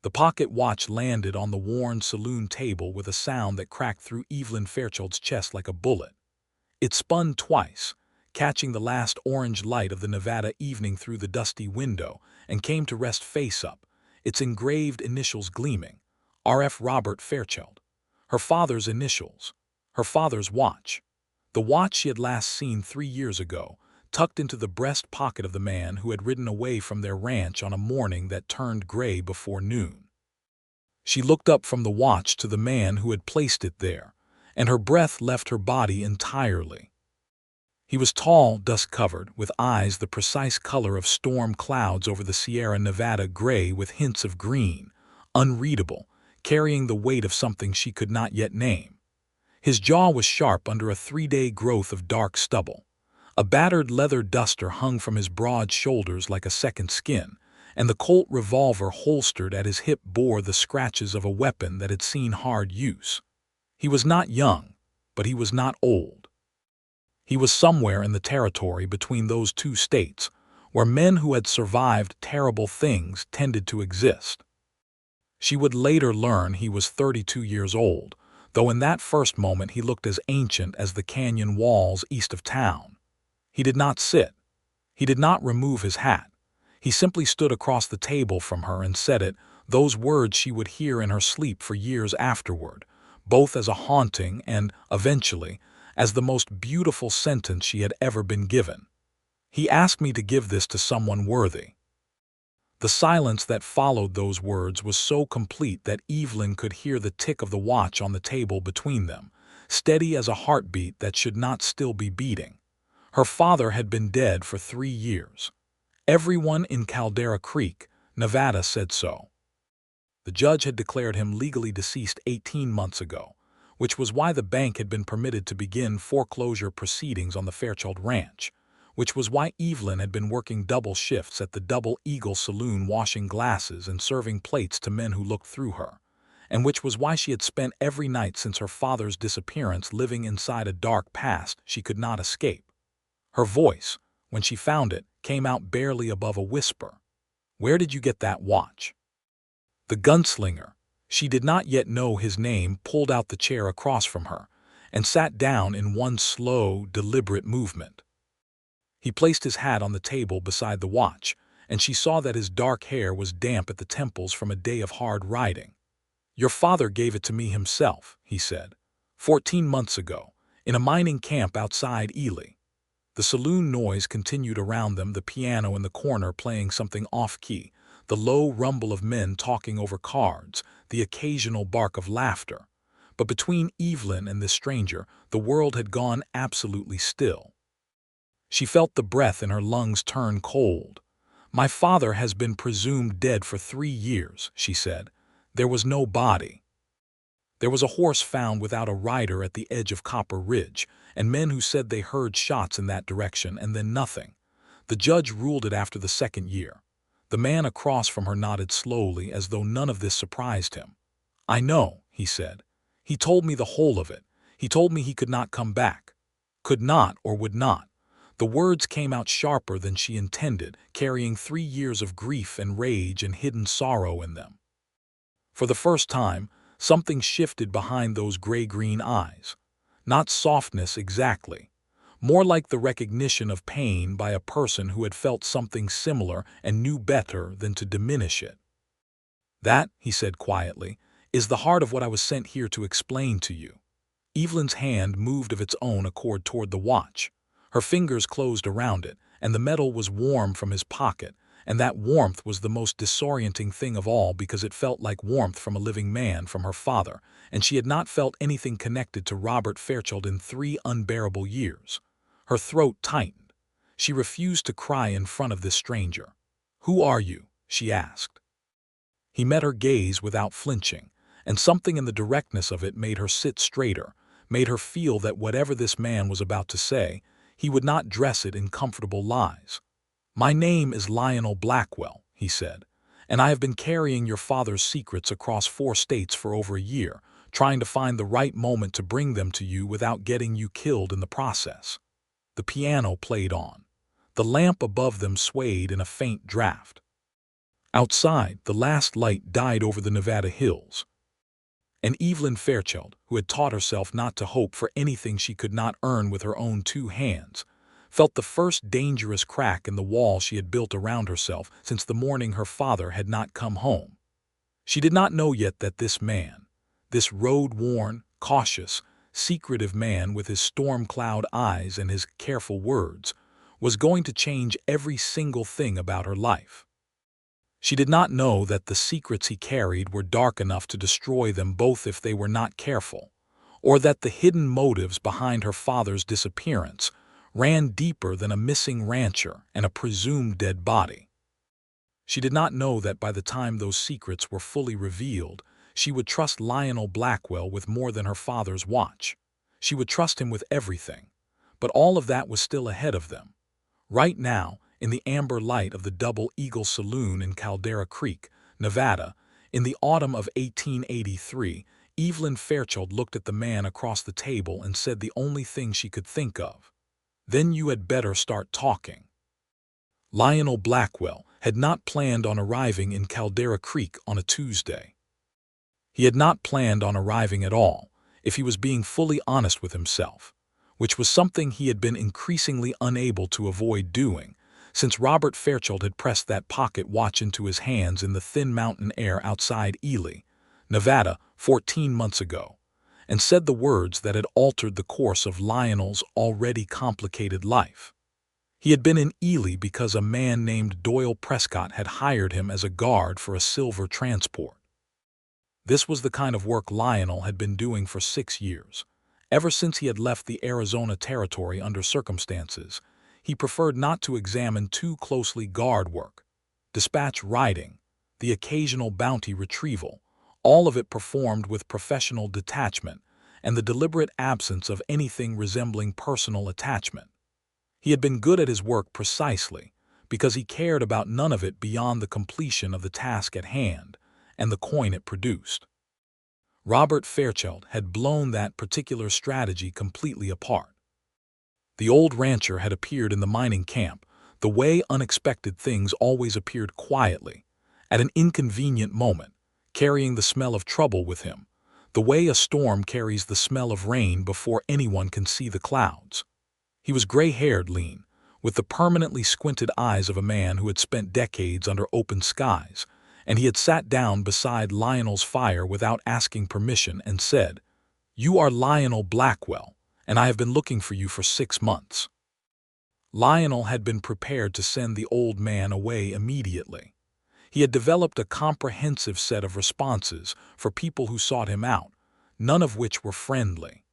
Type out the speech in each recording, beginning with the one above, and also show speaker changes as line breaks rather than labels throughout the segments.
The pocket watch landed on the worn saloon table with a sound that cracked through Evelyn Fairchild's chest like a bullet. It spun twice, catching the last orange light of the Nevada evening through the dusty window, and came to rest face up, its engraved initials gleaming. R.F. Robert Fairchild. Her father's initials. Her father's watch. The watch she had last seen 3 years ago, tucked into the breast pocket of the man who had ridden away from their ranch on a morning that turned gray before noon. She looked up from the watch to the man who had placed it there, and her breath left her body entirely. He was tall, dust-covered, with eyes the precise color of storm clouds over the Sierra Nevada, gray with hints of green, unreadable, carrying the weight of something she could not yet name. His jaw was sharp under a 3-day growth of dark stubble. A battered leather duster hung from his broad shoulders like a second skin, and the Colt revolver holstered at his hip bore the scratches of a weapon that had seen hard use. He was not young, but he was not old. He was somewhere in the territory between those two states, where men who had survived terrible things tended to exist. She would later learn he was 32 years old, though in that first moment he looked as ancient as the canyon walls east of town. He did not sit. He did not remove his hat. He simply stood across the table from her and said it, those words she would hear in her sleep for years afterward, both as a haunting and, eventually, as the most beautiful sentence she had ever been given. He asked me to give this to someone worthy. The silence that followed those words was so complete that Evelyn could hear the tick of the watch on the table between them, steady as a heartbeat that should not still be beating. Her father had been dead for 3 years. Everyone in Caldera Creek, Nevada, said so. The judge had declared him legally deceased 18 months ago, which was why the bank had been permitted to begin foreclosure proceedings on the Fairchild Ranch, which was why Evelyn had been working double shifts at the Double Eagle Saloon washing glasses and serving plates to men who looked through her, and which was why she had spent every night since her father's disappearance living inside a dark past she could not escape. Her voice, when she found it, came out barely above a whisper. "Where did you get that watch?" The gunslinger, she did not yet know his name, pulled out the chair across from her and sat down in one slow, deliberate movement. He placed his hat on the table beside the watch, and she saw that his dark hair was damp at the temples from a day of hard riding. "Your father gave it to me himself," he said, 14 months ago, in a mining camp outside Ely." The saloon noise continued around them, the piano in the corner playing something off-key, the low rumble of men talking over cards, the occasional bark of laughter. But between Evelyn and this stranger, the world had gone absolutely still. She felt the breath in her lungs turn cold. "My father has been presumed dead for 3 years," she said. "There was no body. There was a horse found without a rider at the edge of Copper Ridge, and men who said they heard shots in that direction, and then nothing. The judge ruled it after the 2nd year." The man across from her nodded slowly, as though none of this surprised him. "I know," he said. "He told me the whole of it. He told me he could not come back. Could not or would not." The words came out sharper than she intended, carrying 3 years of grief and rage and hidden sorrow in them. For the first time, something shifted behind those gray-green eyes. Not softness exactly, more like the recognition of pain by a person who had felt something similar and knew better than to diminish it. "That," he said quietly, "is the heart of what I was sent here to explain to you." Evelyn's hand moved of its own accord toward the watch. Her fingers closed around it, and the metal was warm from his pocket, and that warmth was the most disorienting thing of all because it felt like warmth from a living man, from her father, and she had not felt anything connected to Robert Fairchild in 3 unbearable years. Her throat tightened. She refused to cry in front of this stranger. "Who are you?" she asked. He met her gaze without flinching, and something in the directness of it made her sit straighter, made her feel that whatever this man was about to say, he would not dress it in comfortable lies. "My name is Lionel Blackwell," he said, "and I have been carrying your father's secrets across 4 states for over a year, trying to find the right moment to bring them to you without getting you killed in the process." The piano played on. The lamp above them swayed in a faint draft. Outside, the last light died over the Nevada hills, and Evelyn Fairchild, who had taught herself not to hope for anything she could not earn with her own two hands, felt the first dangerous crack in the wall she had built around herself since the morning her father had not come home. She did not know yet that this man, this road-worn, cautious, secretive man with his storm-cloud eyes and his careful words, was going to change every single thing about her life. She did not know that the secrets he carried were dark enough to destroy them both if they were not careful, or that the hidden motives behind her father's disappearance ran deeper than a missing rancher and a presumed dead body. She did not know that by the time those secrets were fully revealed, she would trust Lionel Blackwell with more than her father's watch. She would trust him with everything. But all of that was still ahead of them. Right now, in the amber light of the Double Eagle Saloon in Caldera Creek, Nevada, in the autumn of 1883, Evelyn Fairchild looked at the man across the table and said the only thing she could think of. "Then you had better start talking." Lionel Blackwell had not planned on arriving in Caldera Creek on a Tuesday. He had not planned on arriving at all, if he was being fully honest with himself, which was something he had been increasingly unable to avoid doing, since Robert Fairchild had pressed that pocket watch into his hands in the thin mountain air outside Ely, Nevada, 14 months ago, and said the words that had altered the course of Lionel's already complicated life. He had been in Ely because a man named Doyle Prescott had hired him as a guard for a silver transport. This was the kind of work Lionel had been doing for 6 years. Ever since he had left the Arizona Territory under circumstances, he preferred not to examine too closely guard work, dispatch riding, the occasional bounty retrieval, all of it performed with professional detachment and the deliberate absence of anything resembling personal attachment. He had been good at his work precisely because he cared about none of it beyond the completion of the task at hand and the coin it produced. Robert Fairchild had blown that particular strategy completely apart. The old rancher had appeared in the mining camp the way unexpected things always appeared quietly, at an inconvenient moment, carrying the smell of trouble with him, the way a storm carries the smell of rain before anyone can see the clouds. He was gray-haired, lean, with the permanently squinted eyes of a man who had spent decades under open skies, and he had sat down beside Lionel's fire without asking permission and said, "You are Lionel Blackwell, and I have been looking for you for 6 months." Lionel had been prepared to send the old man away immediately. He had developed a comprehensive set of responses for people who sought him out, none of which were friendly.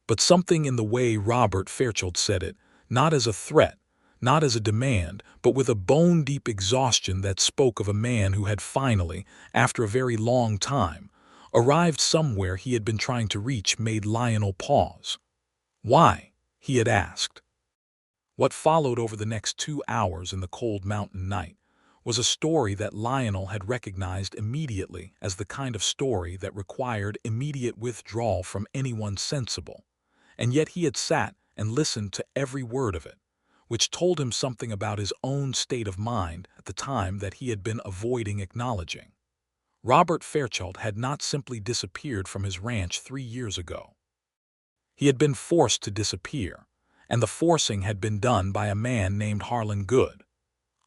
But something in the way Robert Fairchild said it, not as a threat, not as a demand, but with a bone-deep exhaustion that spoke of a man who had finally, after a very long time, arrived somewhere he had been trying to reach, made Lionel pause. "Why?" he had asked. What followed over the next 2 hours in the cold mountain night was a story that Lionel had recognized immediately as the kind of story that required immediate withdrawal from anyone sensible. And yet he had sat and listened to every word of it, which told him something about his own state of mind at the time that he had been avoiding acknowledging. Robert Fairchild had not simply disappeared from his ranch 3 years ago. He had been forced to disappear, and the forcing had been done by a man named Harlan Good.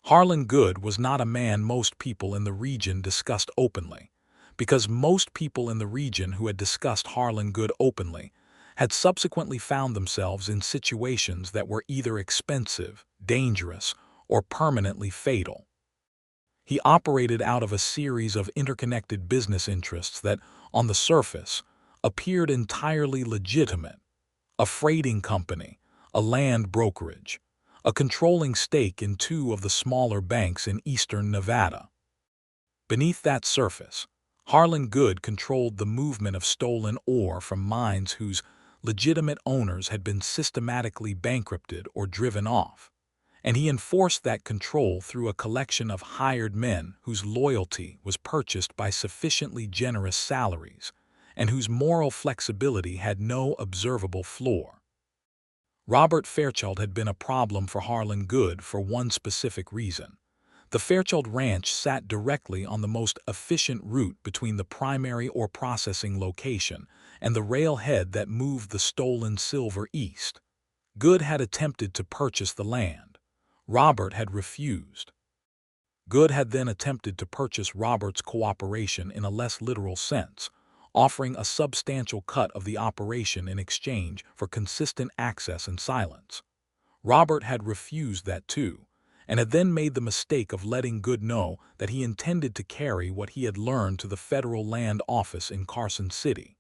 Harlan Good was not a man most people in the region discussed openly, because most people in the region who had discussed Harlan Good openly had subsequently found themselves in situations that were either expensive, dangerous, or permanently fatal. He operated out of a series of interconnected business interests that, on the surface, appeared entirely legitimate: a freighting company, a land brokerage, a controlling stake in 2 of the smaller banks in eastern Nevada. Beneath that surface, Harlan Good controlled the movement of stolen ore from mines whose legitimate owners had been systematically bankrupted or driven off, and he enforced that control through a collection of hired men whose loyalty was purchased by sufficiently generous salaries and whose moral flexibility had no observable floor. Robert Fairchild had been a problem for Harlan Good for one specific reason: The Fairchild Ranch sat directly on the most efficient route between the primary or processing location and the railhead that moved the stolen silver east. Good had attempted to purchase the land. Robert had refused. Good had then attempted to purchase Robert's cooperation in a less literal sense, offering a substantial cut of the operation in exchange for consistent access and silence. Robert had refused that too, and had then made the mistake of letting Good know that he intended to carry what he had learned to the federal land office in Carson City.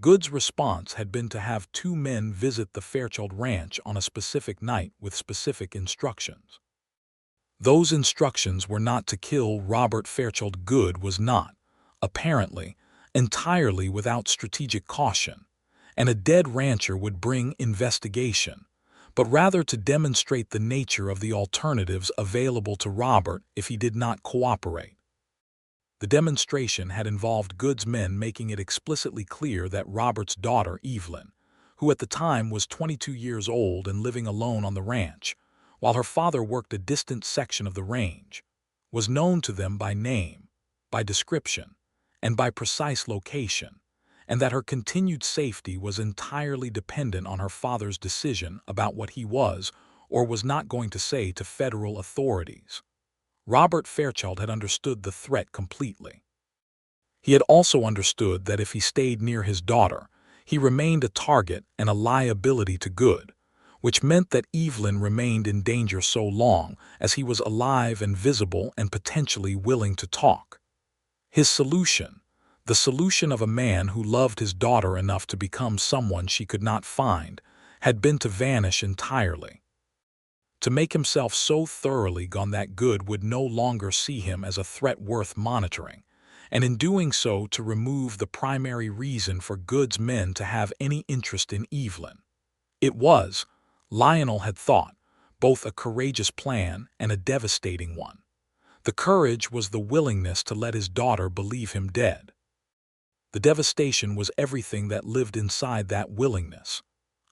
Good's response had been to have two men visit the Fairchild Ranch on a specific night with specific instructions. Those instructions were not to kill Robert Fairchild. Good was not, apparently, entirely without strategic caution, and a dead rancher would bring investigation, but rather to demonstrate the nature of the alternatives available to Robert if he did not cooperate. The demonstration had involved Good's men making it explicitly clear that Robert's daughter, Evelyn, who at the time was 22 years old and living alone on the ranch, while her father worked a distant section of the range, was known to them by name, by description, and by precise location, and that her continued safety was entirely dependent on her father's decision about what he was or was not going to say to federal authorities. Robert Fairchild had understood the threat completely. He had also understood that if he stayed near his daughter, he remained a target and a liability to Good, which meant that Evelyn remained in danger so long as he was alive and visible and potentially willing to talk. His solution, the solution of a man who loved his daughter enough to become someone she could not find, had been to vanish entirely. To make himself so thoroughly gone that Good would no longer see him as a threat worth monitoring, and in doing so to remove the primary reason for Good's men to have any interest in Evelyn. It was, Lionel had thought, both a courageous plan and a devastating one. The courage was the willingness to let his daughter believe him dead. The devastation was everything that lived inside that willingness.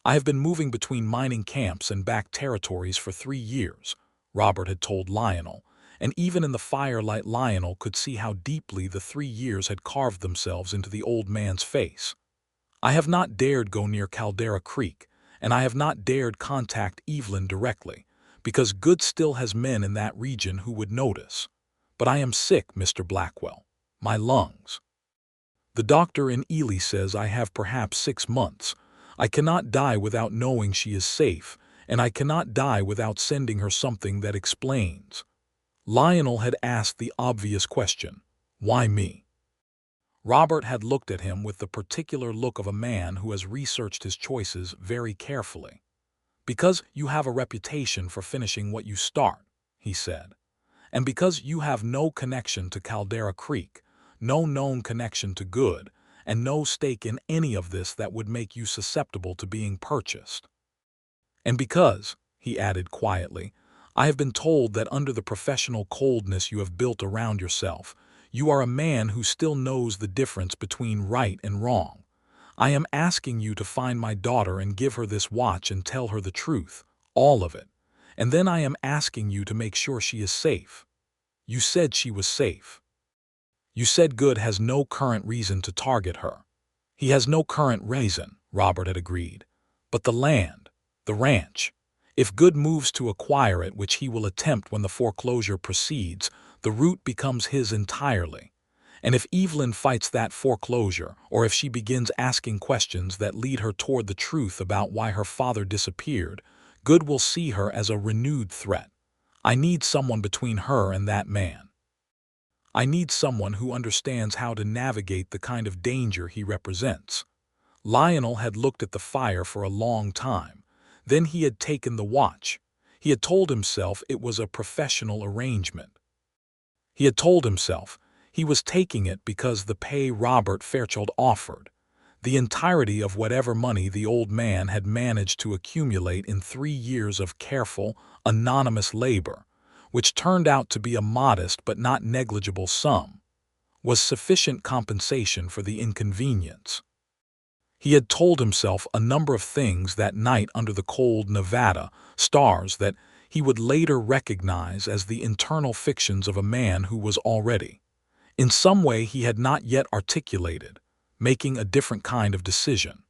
"I have been moving between mining camps and back territories for 3 years," Robert had told Lionel, and even in the firelight Lionel could see how deeply the 3 years had carved themselves into the old man's face. "I have not dared go near Caldera Creek, and I have not dared contact Evelyn directly, because Good still has men in that region who would notice. But I am sick, Mr. Blackwell. My lungs. The doctor in Ely says I have perhaps 6 months. I cannot die without knowing she is safe, and I cannot die without sending her something that explains." Lionel had asked the obvious question, "Why me?" Robert had looked at him with the particular look of a man who has researched his choices very carefully. "Because you have a reputation for finishing what you start," he said, "and because you have no connection to Caldera Creek, no known connection to Good, and no stake in any of this that would make you susceptible to being purchased. And because," he added quietly, "I have been told that under the professional coldness you have built around yourself, you are a man who still knows the difference between right and wrong. I am asking you to find my daughter and give her this watch and tell her the truth, all of it, and then I am asking you to make sure she is safe. You said she was safe. You said Good has no current reason to target her." "He has no current reason," Robert had agreed. "But the land, the ranch. If Good moves to acquire it, which he will attempt when the foreclosure proceeds, the root becomes his entirely. And if Evelyn fights that foreclosure, or if she begins asking questions that lead her toward the truth about why her father disappeared, Good will see her as a renewed threat. I need someone between her and that man. I need someone who understands how to navigate the kind of danger he represents." Lionel had looked at the fire for a long time. Then he had taken the watch. He had told himself it was a professional arrangement. He had told himself he was taking it because the pay Robert Fairchild offered, the entirety of whatever money the old man had managed to accumulate in 3 years of careful, anonymous labor, which turned out to be a modest but not negligible sum, was sufficient compensation for the inconvenience. He had told himself a number of things that night under the cold Nevada stars that he would later recognize as the internal fictions of a man who was already, in some way he had not yet articulated, making a different kind of decision.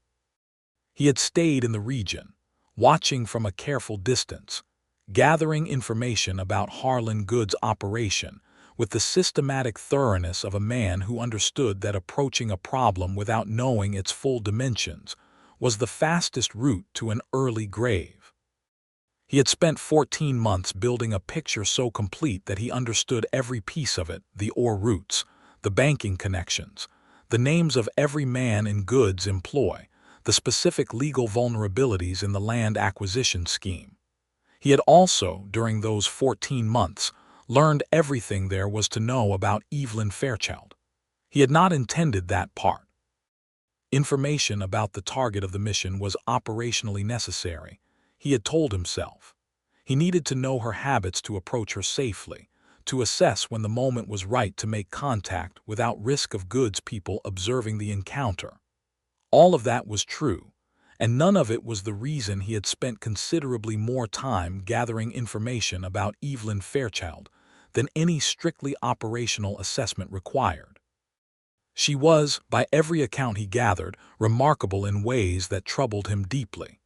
He had stayed in the region, watching from a careful distance, gathering information about Harlan Goods' operation with the systematic thoroughness of a man who understood that approaching a problem without knowing its full dimensions was the fastest route to an early grave. He had spent 14 months building a picture so complete that he understood every piece of it, the ore routes, the banking connections, the names of every man in Goods' employ, the specific legal vulnerabilities in the land acquisition scheme. He had also, during those 14 months, learned everything there was to know about Evelyn Fairchild. He had not intended that part. Information about the target of the mission was operationally necessary, he had told himself. He needed to know her habits to approach her safely, to assess when the moment was right to make contact without risk of Goods people observing the encounter. All of that was true, and none of it was the reason he had spent considerably more time gathering information about Evelyn Fairchild than any strictly operational assessment required. She was, by every account he gathered, remarkable in ways that troubled him deeply.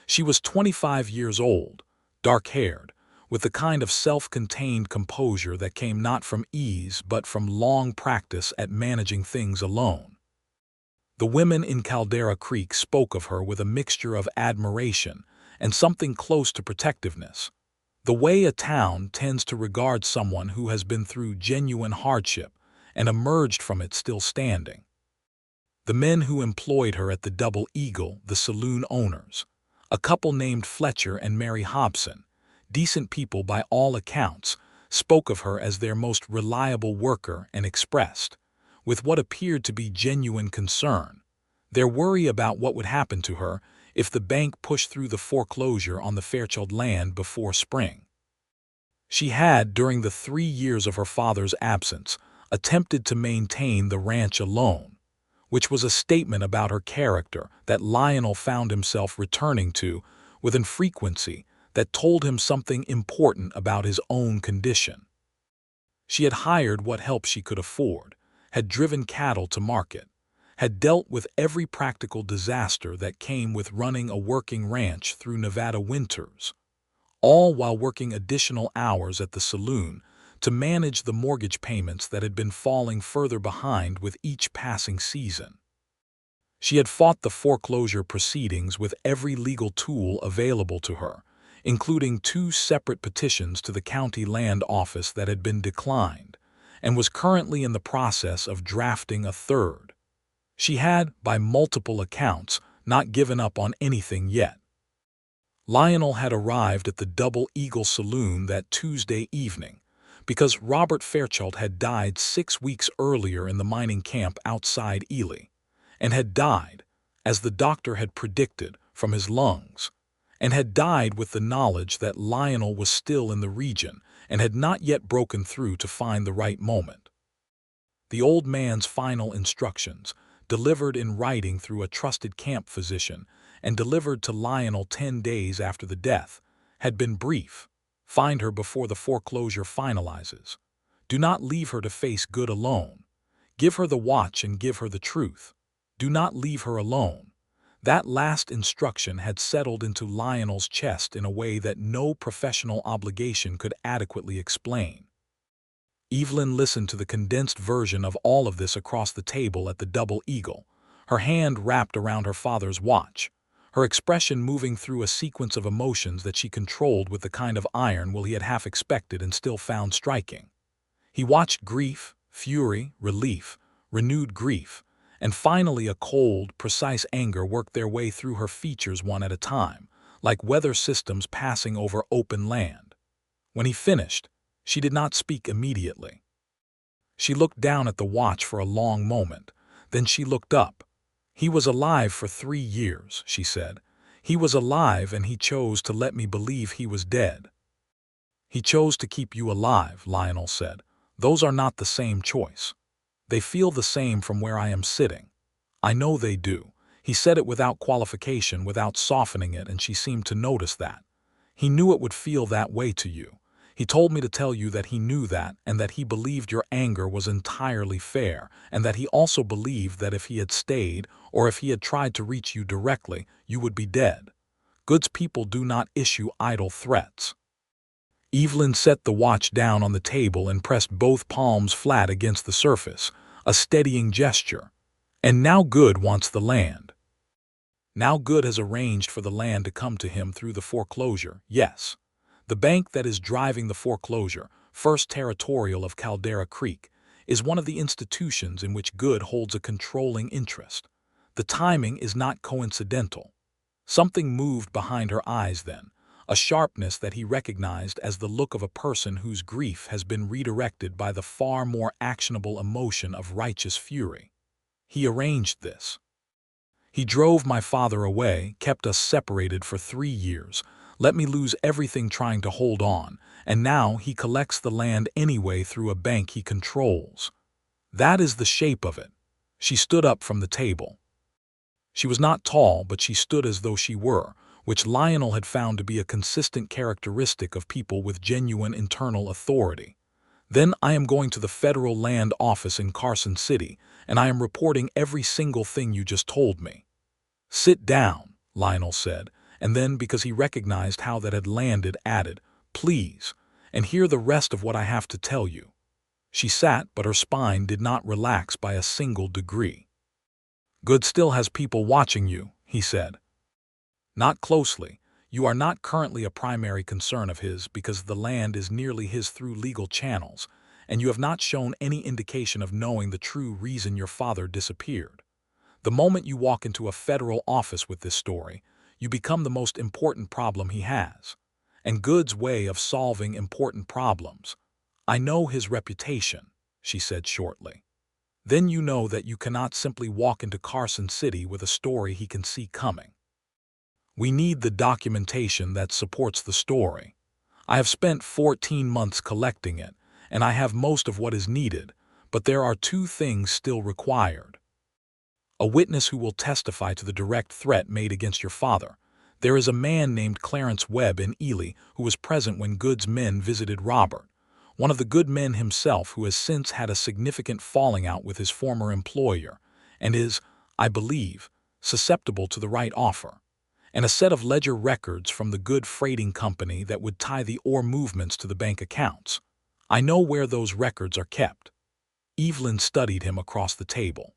She was 25 years old, dark-haired, with the kind of self-contained composure that came not from ease but from long practice at managing things alone. The women in Caldera Creek spoke of her with a mixture of admiration and something close to protectiveness, the way a town tends to regard someone who has been through genuine hardship and emerged from it still standing. The men who employed her at the Double Eagle, the saloon owners, a couple named Fletcher and Mary Hobson, decent people by all accounts, spoke of her as their most reliable worker and expressed, with what appeared to be genuine concern, their worry about what would happen to her if the bank pushed through the foreclosure on the Fairchild land before spring. She had, during the 3 years of her father's absence, attempted to maintain the ranch alone, which was a statement about her character that Lionel found himself returning to with an frequency that told him something important about his own condition. She had hired what help she could afford, had driven cattle to market, had dealt with every practical disaster that came with running a working ranch through Nevada winters, all while working additional hours at the saloon to manage the mortgage payments that had been falling further behind with each passing season. She had fought the foreclosure proceedings with every legal tool available to her, including 2 separate petitions to the county land office that had been declined, and was currently in the process of drafting a 3rd. She had, by multiple accounts, not given up on anything yet. Lionel had arrived at the Double Eagle Saloon that Tuesday evening, because Robert Fairchild had died 6 weeks earlier in the mining camp outside Ely, and had died, as the doctor had predicted, from his lungs, and had died with the knowledge that Lionel was still in the region and had not yet broken through to find the right moment. The old man's final instructions, delivered in writing through a trusted camp physician and delivered to Lionel 10 days after the death, had been brief. Find her before the foreclosure finalizes. Do not leave her to face Good alone. Give her the watch and give her the truth. Do not leave her alone. That last instruction had settled into Lionel's chest in a way that no professional obligation could adequately explain. Evelyn listened to the condensed version of all of this across the table at the Double Eagle, her hand wrapped around her father's watch, her expression moving through a sequence of emotions that she controlled with the kind of iron Will he had half expected and still found striking. He watched grief, fury, relief, renewed grief, and finally a cold, precise anger work their way through her features one at a time, like weather systems passing over open land. When he finished, she did not speak immediately. She looked down at the watch for a long moment, then she looked up. He was alive for 3 years, she said. He was alive and he chose to let me believe he was dead. He chose to keep you alive, Lionel said. Those are not the same choice. They feel the same from where I am sitting. I know they do. He said it without qualification, without softening it, and she seemed to notice that. He knew it would feel that way to you. He told me to tell you that he knew that and that he believed your anger was entirely fair, and that he also believed that if he had stayed or if he had tried to reach you directly, you would be dead. Good's people do not issue idle threats. Evelyn set the watch down on the table and pressed both palms flat against the surface, a steadying gesture. And now Good wants the land. Now Good has arranged for the land to come to him through the foreclosure, yes. The bank that is driving the foreclosure, First Territorial of Caldera Creek, is one of the institutions in which Good holds a controlling interest. The timing is not coincidental. Something moved behind her eyes then, a sharpness that he recognized as the look of a person whose grief has been redirected by the far more actionable emotion of righteous fury. He arranged this. He drove my father away, kept us separated for 3 years, let me lose everything trying to hold on, and now he collects the land anyway through a bank he controls. That is the shape of it. She stood up from the table. She was not tall, but she stood as though she were, which Lionel had found to be a consistent characteristic of people with genuine internal authority. Then I am going to the federal land office in Carson City, and I am reporting every single thing you just told me. Sit down, Lionel said, and then, because he recognized how that had landed, added, please, and hear the rest of what I have to tell you. She sat, but her spine did not relax by a single degree. Good still has people watching you, he said. Not closely. You are not currently a primary concern of his because the land is nearly his through legal channels, and you have not shown any indication of knowing the true reason your father disappeared. The moment you walk into a federal office with this story, you become the most important problem he has. And Good's way of solving important problems. I know his reputation, she said shortly. Then you know that you cannot simply walk into Carson City with a story he can see coming. We need the documentation that supports the story. I have spent 14 months collecting it, and I have most of what is needed, but there are 2 things still required. A witness who will testify to the direct threat made against your father. There is a man named Clarence Webb in Ely who was present when Good's men visited Robert, one of the Good men himself who has since had a significant falling out with his former employer, and is, I believe, susceptible to the right offer. And a set of ledger records from the Good freighting company that would tie the ore movements to the bank accounts. I know where those records are kept. Evelyn studied him across the table.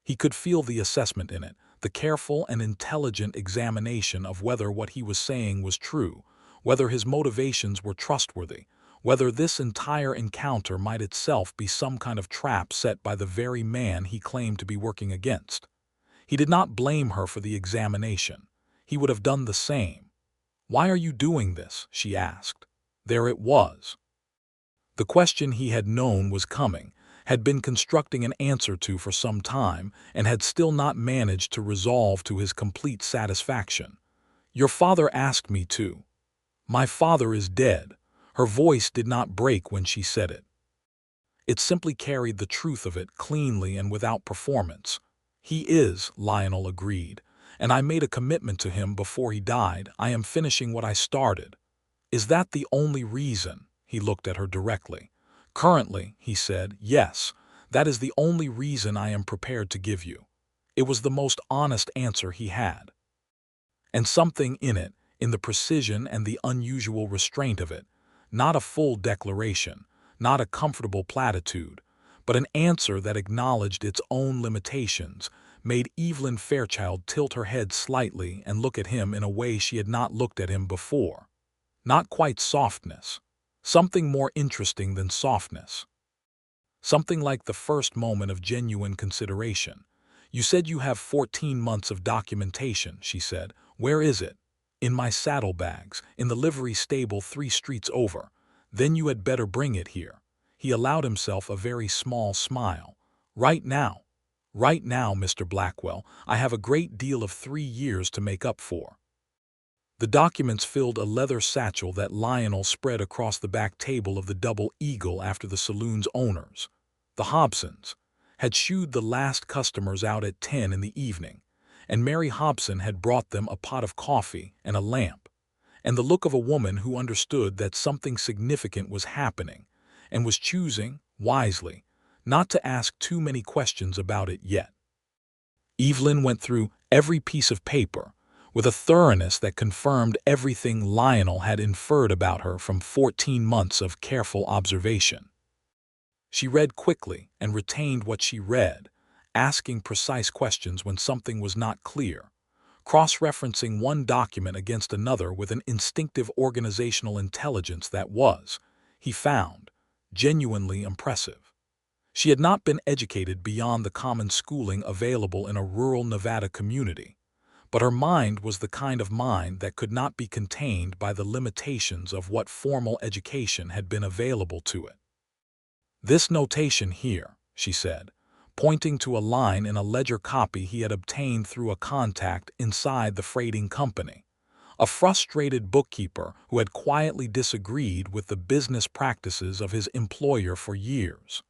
He could feel the assessment in it, the careful and intelligent examination of whether what he was saying was true, whether his motivations were trustworthy, whether this entire encounter might itself be some kind of trap set by the very man he claimed to be working against. He did not blame her for the examination. He would have done the same. Why are you doing this? She asked. There it was. The question he had known was coming, had been constructing an answer to for some time, and had still not managed to resolve to his complete satisfaction. Your father asked me to. My father is dead. Her voice did not break when she said it. It simply carried the truth of it cleanly and without performance. He is, Lionel agreed, and I made a commitment to him before he died. I am finishing what I started. Is that the only reason? He looked at her directly. Currently, he said, yes, that is the only reason I am prepared to give you. It was the most honest answer he had. And something in it, in the precision and the unusual restraint of it, not a full declaration, not a comfortable platitude, but an answer that acknowledged its own limitations, made Evelyn Fairchild tilt her head slightly and look at him in a way she had not looked at him before. Not quite softness. Something more interesting than softness. Something like the first moment of genuine consideration. You said you have 14 months of documentation, she said. Where is it? In my saddlebags, in the livery stable 3 streets over. Then you had better bring it here. He allowed himself a very small smile. Right now. Right now, Mr. Blackwell, I have a great deal of 3 years to make up for. The documents filled a leather satchel that Lionel spread across the back table of the Double Eagle after the saloon's owners, the Hobsons, had shooed the last customers out at 10 in the evening, and Mary Hobson had brought them a pot of coffee and a lamp. and the look of a woman who understood that something significant was happening and was choosing, wisely, not to ask too many questions about it yet. Evelyn went through every piece of paper with a thoroughness that confirmed everything Lionel had inferred about her from 14 months of careful observation. She read quickly and retained what she read, asking precise questions when something was not clear, cross-referencing one document against another with an instinctive organizational intelligence that was, he found, genuinely impressive. She had not been educated beyond the common schooling available in a rural Nevada community, but her mind was the kind of mind that could not be contained by the limitations of what formal education had been available to it. "This notation here," she said, pointing to a line in a ledger copy he had obtained through a contact inside the freighting company, a frustrated bookkeeper who had quietly disagreed with the business practices of his employer for years.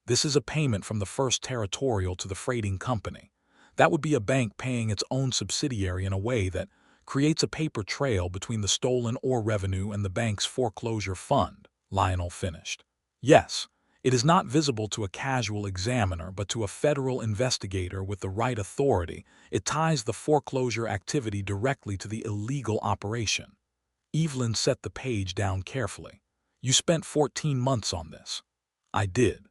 "This is a payment from the First Territorial to the freighting company. That would be a bank paying its own subsidiary in a way that creates a paper trail between the stolen ore revenue and the bank's foreclosure fund," Lionel finished. "Yes, it is not visible to a casual examiner, but to a federal investigator with the right authority, it ties the foreclosure activity directly to the illegal operation." Evelyn set the page down carefully. "You spent 14 months on this." "I did."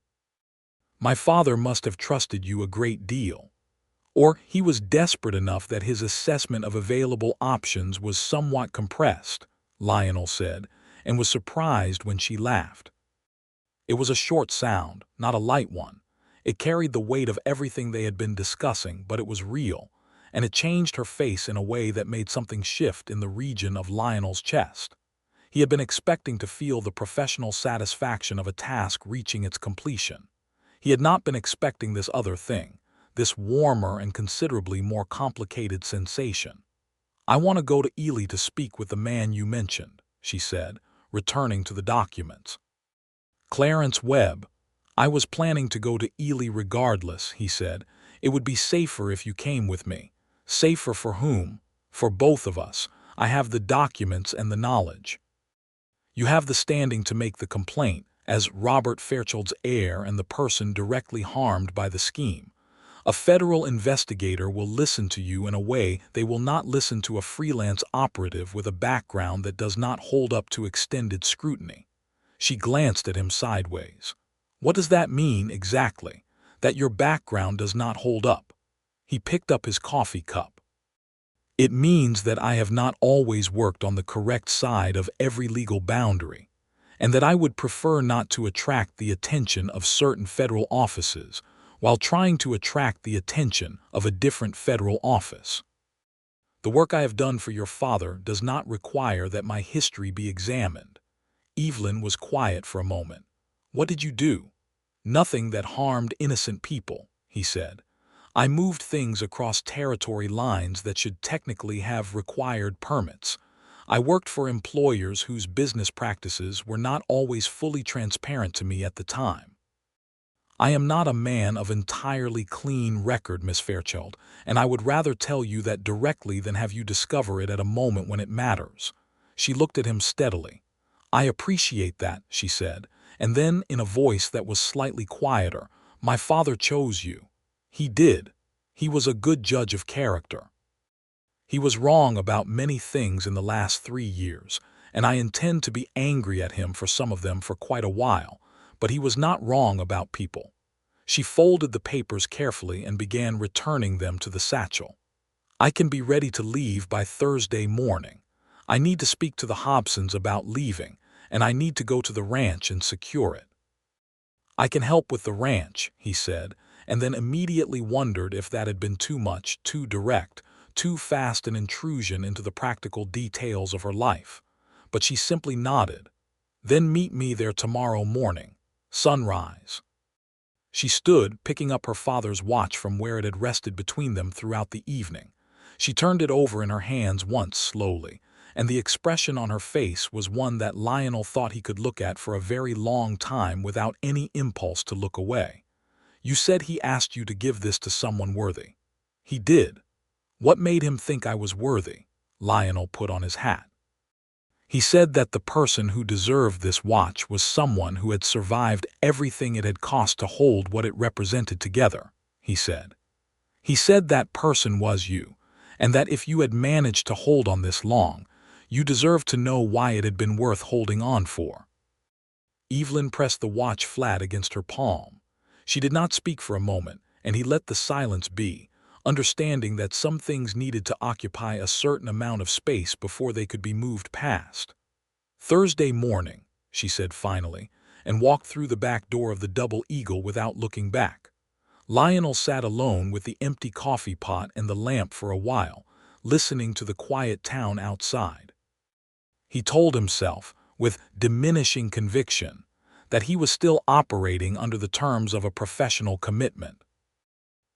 "My father must have trusted you a great deal. Or he was desperate enough that his assessment of available options was somewhat compressed," Lionel said, and was surprised when she laughed. It was a short sound, not a light one. It carried the weight of everything they had been discussing, but it was real, and it changed her face in a way that made something shift in the region of Lionel's chest. He had been expecting to feel the professional satisfaction of a task reaching its completion. He had not been expecting this other thing, this warmer and considerably more complicated sensation. "I want to go to Ely to speak with the man you mentioned," she said, returning to the documents. "Clarence Webb. I was planning to go to Ely regardless," he said. "It would be safer if you came with me." "Safer for whom?" "For both of us. I have the documents and the knowledge." "You have the standing to make the complaint, as Robert Fairchild's heir and the person directly harmed by the scheme. A federal investigator will listen to you in a way they will not listen to a freelance operative with a background that does not hold up to extended scrutiny." She glanced at him sideways. "What does that mean exactly, that your background does not hold up?" He picked up his coffee cup. "It means that I have not always worked on the correct side of every legal boundary, and that I would prefer not to attract the attention of certain federal offices while trying to attract the attention of a different federal office. The work I have done for your father does not require that my history be examined." Evelyn was quiet for a moment. "What did you do?" "Nothing that harmed innocent people," he said. "I moved things across territory lines that should technically have required permits. I worked for employers whose business practices were not always fully transparent to me at the time. I am not a man of entirely clean record, Miss Fairchild, and I would rather tell you that directly than have you discover it at a moment when it matters." She looked at him steadily. "I appreciate that," she said, and then, in a voice that was slightly quieter, "My father chose you." "He did. He was a good judge of character. He was wrong about many things in the last 3 years, and I intend to be angry at him for some of them for quite a while, but he was not wrong about people." She folded the papers carefully and began returning them to the satchel. "I can be ready to leave by Thursday morning. I need to speak to the Hobsons about leaving, and I need to go to the ranch and secure it." "I can help with the ranch," he said, and then immediately wondered if that had been too much, too direct, too fast an intrusion into the practical details of her life. But she simply nodded. "Then meet me there tomorrow morning. Sunrise." She stood, picking up her father's watch from where it had rested between them throughout the evening. She turned it over in her hands once slowly, and the expression on her face was one that Lionel thought he could look at for a very long time without any impulse to look away. "You said he asked you to give this to someone worthy." "He did." "What made him think I was worthy?" Lionel put on his hat. He said that the person who deserved this watch was someone who had survived everything it had cost to hold what it represented together, he said. He said that person was you, and that if you had managed to hold on this long, you deserved to know why it had been worth holding on for. Evelyn pressed the watch flat against her palm. She did not speak for a moment, and he let the silence be, understanding that some things needed to occupy a certain amount of space before they could be moved past. "Thursday morning," she said finally, and walked through the back door of the Double Eagle without looking back. Lionel sat alone with the empty coffee pot and the lamp for a while, listening to the quiet town outside. He told himself, with diminishing conviction, that he was still operating under the terms of a professional commitment.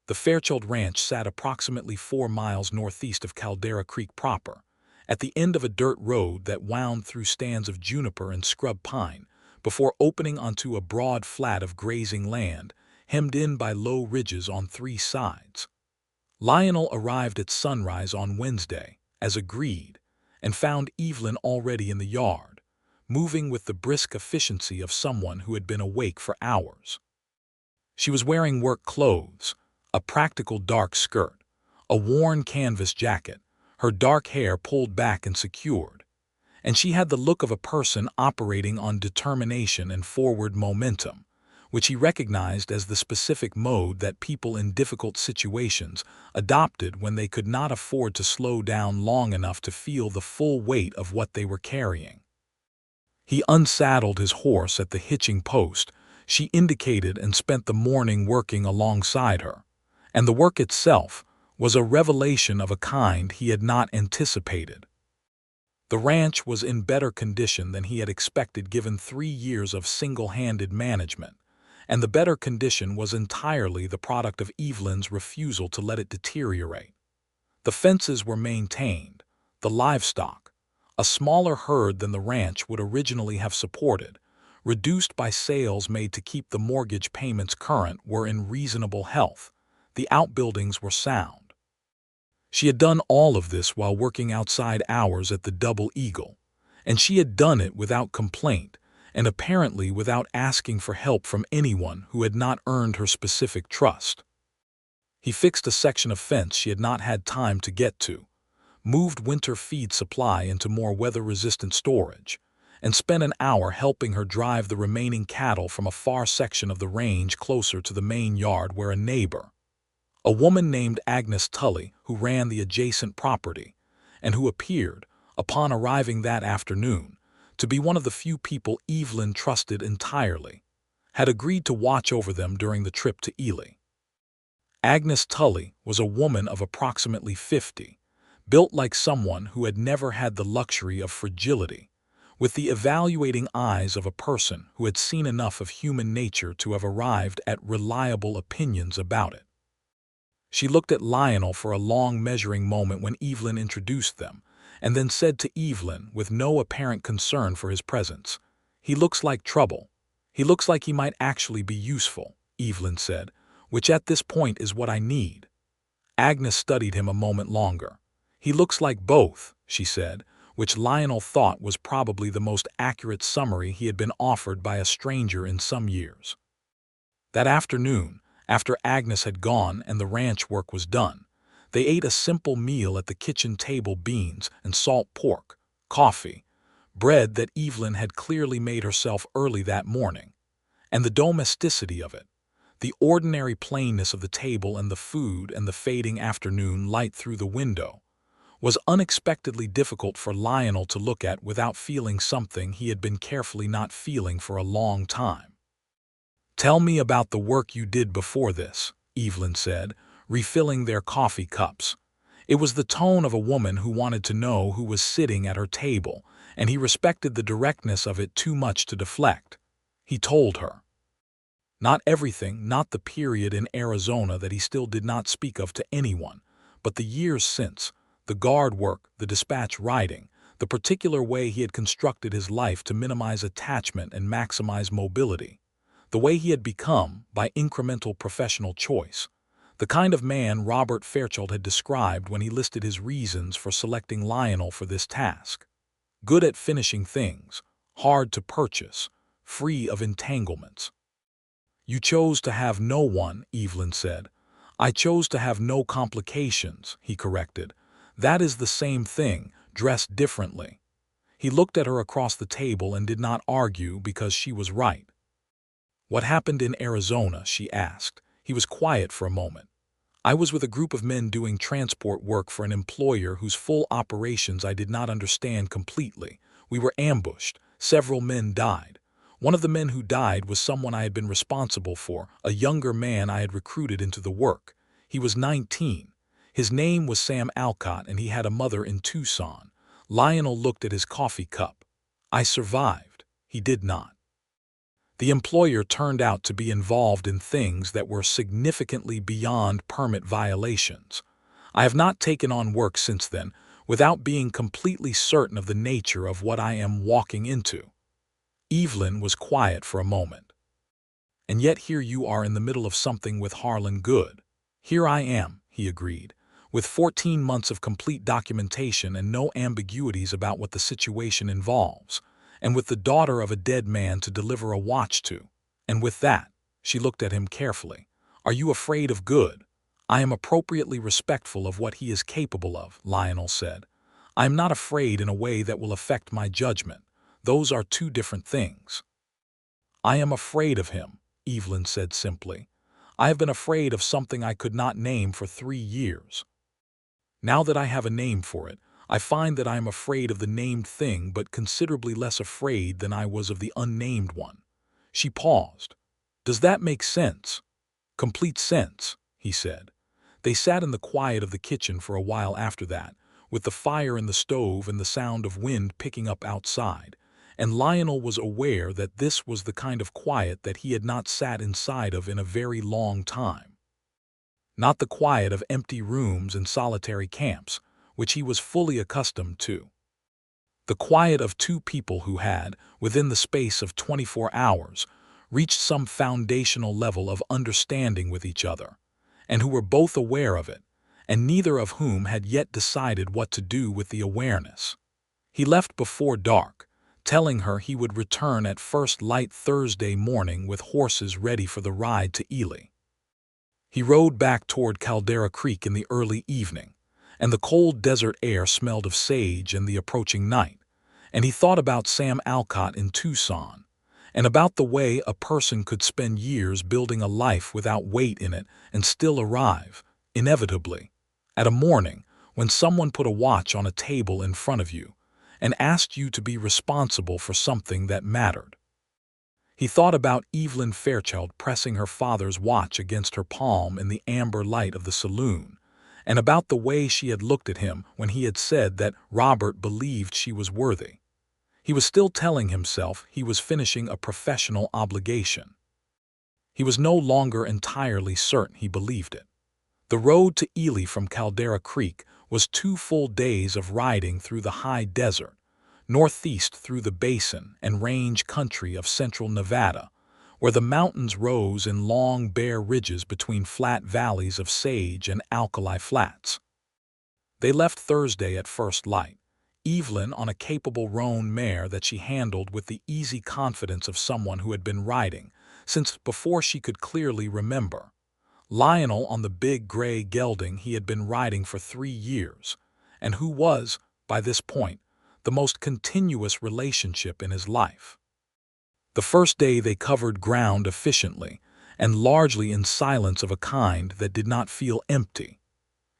The Fairchild Ranch sat approximately 4 miles northeast of Caldera Creek proper, at the end of a dirt road that wound through stands of juniper and scrub pine, before opening onto a broad flat of grazing land, hemmed in by low ridges on 3 sides. Lionel arrived at sunrise on Wednesday, as agreed, and found Evelyn already in the yard, moving with the brisk efficiency of someone who had been awake for hours. She was wearing work clothes, a practical dark skirt, a worn canvas jacket, her dark hair pulled back and secured, and she had the look of a person operating on determination and forward momentum, which he recognized as the specific mode that people in difficult situations adopted when they could not afford to slow down long enough to feel the full weight of what they were carrying. He unsaddled his horse at the hitching post she indicated and spent the morning working alongside her, and the work itself was a revelation of a kind he had not anticipated. The ranch was in better condition than he had expected given 3 years of single-handed management, and the better condition was entirely the product of Evelyn's refusal to let it deteriorate. The fences were maintained, the livestock, a smaller herd than the ranch would originally have supported, reduced by sales made to keep the mortgage payments current, were in reasonable health. The outbuildings were sound. She had done all of this while working outside hours at the Double Eagle, and she had done it without complaint, and apparently without asking for help from anyone who had not earned her specific trust. He fixed a section of fence she had not had time to get to, moved winter feed supply into more weather-resistant storage, and spent an hour helping her drive the remaining cattle from a far section of the range closer to the main yard where a neighbor, a woman named Agnes Tully, who ran the adjacent property, and who appeared, upon arriving that afternoon, to be one of the few people Evelyn trusted entirely, had agreed to watch over them during the trip to Ely. Agnes Tully was a woman of approximately 50, built like someone who had never had the luxury of fragility, with the evaluating eyes of a person who had seen enough of human nature to have arrived at reliable opinions about it. She looked at Lionel for a long measuring moment when Evelyn introduced them, and then said to Evelyn with no apparent concern for his presence, "He looks like trouble. He looks like he might actually be useful," Evelyn said, "which at this point is what I need." Agnes studied him a moment longer. "He looks like both," she said, which Lionel thought was probably the most accurate summary he had been offered by a stranger in some years. That afternoon, after Agnes had gone and the ranch work was done, they ate a simple meal at the kitchen table: beans and salt pork, coffee, bread that Evelyn had clearly made herself early that morning, and the domesticity of it, the ordinary plainness of the table and the food and the fading afternoon light through the window, was unexpectedly difficult for Lionel to look at without feeling something he had been carefully not feeling for a long time. "Tell me about the work you did before this," Evelyn said, refilling their coffee cups. It was the tone of a woman who wanted to know who was sitting at her table, and he respected the directness of it too much to deflect. He told her. Not everything, not the period in Arizona that he still did not speak of to anyone, but the years since, the guard work, the dispatch riding, the particular way he had constructed his life to minimize attachment and maximize mobility, the way he had become, by incremental professional choice, the kind of man Robert Fairchild had described when he listed his reasons for selecting Lionel for this task. good at finishing things, hard to purchase, free of entanglements. You chose to have no one, Evelyn said. I chose to have no complications, he corrected. That is the same thing, dressed differently. He looked at her across the table and did not argue because she was right. What happened in Arizona, she asked. He was quiet for a moment. I was with a group of men doing transport work for an employer whose full operations I did not understand completely. We were ambushed. Several men died. One of the men who died was someone I had been responsible for, a younger man I had recruited into the work. He was 19. His name was Sam Alcott, and he had a mother in Tucson. Lionel looked at his coffee cup. I survived. He did not. The employer turned out to be involved in things that were significantly beyond permit violations. I have not taken on work since then without being completely certain of the nature of what I am walking into. Evelyn was quiet for a moment. And yet here you are in the middle of something with Harlan Good. Here I am, he agreed, with 14 months of complete documentation and no ambiguities about what the situation involves, and with the daughter of a dead man to deliver a watch to. And with that, she looked at him carefully. Are you afraid of Good? I am appropriately respectful of what he is capable of, Lionel said. I am not afraid in a way that will affect my judgment. Those are two different things. I am afraid of him, Evelyn said simply. I have been afraid of something I could not name for 3 years. Now that I have a name for it, I find that I am afraid of the named thing but considerably less afraid than I was of the unnamed one. She paused. Does that make sense? Complete sense, he said. They sat in the quiet of the kitchen for a while after that, with the fire in the stove and the sound of wind picking up outside, and Lionel was aware that this was the kind of quiet that he had not sat inside of in a very long time. Not the quiet of empty rooms and solitary camps, which he was fully accustomed to. The quiet of two people who had, within the space of 24 hours, reached some foundational level of understanding with each other, and who were both aware of it, and neither of whom had yet decided what to do with the awareness. He left before dark, telling her he would return at first light Thursday morning with horses ready for the ride to Ely. He rode back toward Caldera Creek in the early evening, and the cold desert air smelled of sage and the approaching night, and he thought about Sam Alcott in Tucson, and about the way a person could spend years building a life without weight in it and still arrive, inevitably, at a morning when someone put a watch on a table in front of you and asked you to be responsible for something that mattered. He thought about Evelyn Fairchild pressing her father's watch against her palm in the amber light of the saloon, and about the way she had looked at him when he had said that Robert believed she was worthy. He was still telling himself he was finishing a professional obligation. He was no longer entirely certain he believed it. The road to Ely from Caldera Creek was 2 full days of riding through the high desert, northeast through the basin and range country of central Nevada, where the mountains rose in long bare ridges between flat valleys of sage and alkali flats. They left Thursday at first light, Evelyn on a capable roan mare that she handled with the easy confidence of someone who had been riding since before she could clearly remember. Lionel on the big gray gelding he had been riding for 3 years, and who was, by this point, the most continuous relationship in his life. The first day they covered ground efficiently, and largely in silence of a kind that did not feel empty.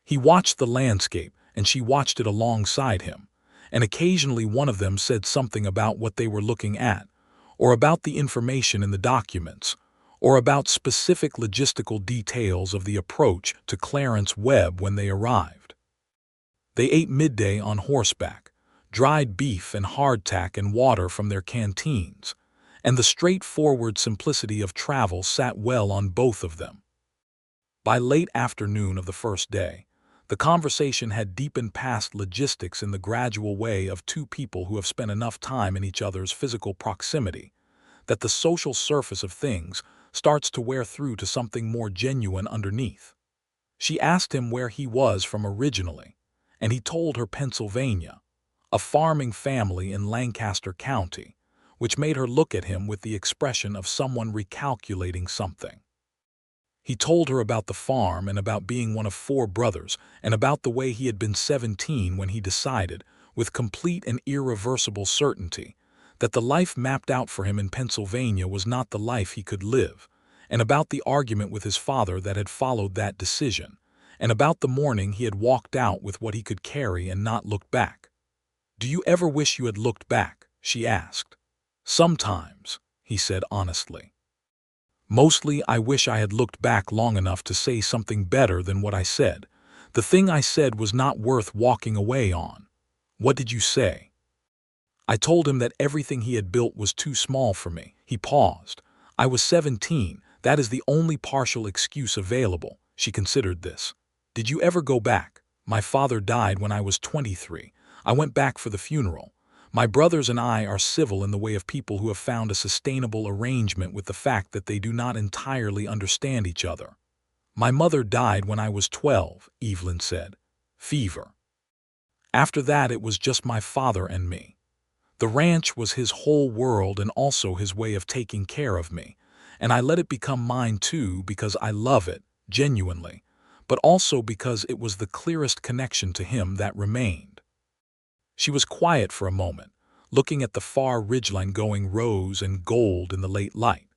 He watched the landscape, and she watched it alongside him, and occasionally one of them said something about what they were looking at, or about the information in the documents, or about specific logistical details of the approach to Clarence Webb when they arrived. They ate midday on horseback, dried beef and hardtack and water from their canteens, and the straightforward simplicity of travel sat well on both of them. By late afternoon of the first day, the conversation had deepened past logistics in the gradual way of two people who have spent enough time in each other's physical proximity that the social surface of things starts to wear through to something more genuine underneath. She asked him where he was from originally, and he told her Pennsylvania. a farming family in Lancaster County, which made her look at him with the expression of someone recalculating something. He told her about the farm and about being one of 4 brothers and about the way he had been 17 when he decided, with complete and irreversible certainty, that the life mapped out for him in Pennsylvania was not the life he could live, and about the argument with his father that had followed that decision, and about the morning he had walked out with what he could carry and not looked back. "Do you ever wish you had looked back?" she asked. "Sometimes," he said honestly. "Mostly I wish I had looked back long enough to say something better than what I said. The thing I said was not worth walking away on." "What did you say?" "I told him that everything he had built was too small for me." He paused. "I was 17. That is the only partial excuse available." She considered this. "Did you ever go back?" "My father died when I was 23. I went back for the funeral. My brothers and I are civil in the way of people who have found a sustainable arrangement with the fact that they do not entirely understand each other." "My mother died when I was 12, Evelyn said. "Fever. After that it was just my father and me. The ranch was his whole world and also his way of taking care of me, and I let it become mine too because I love it, genuinely, but also because it was the clearest connection to him that remained." She was quiet for a moment, looking at the far ridgeline going rose and gold in the late light.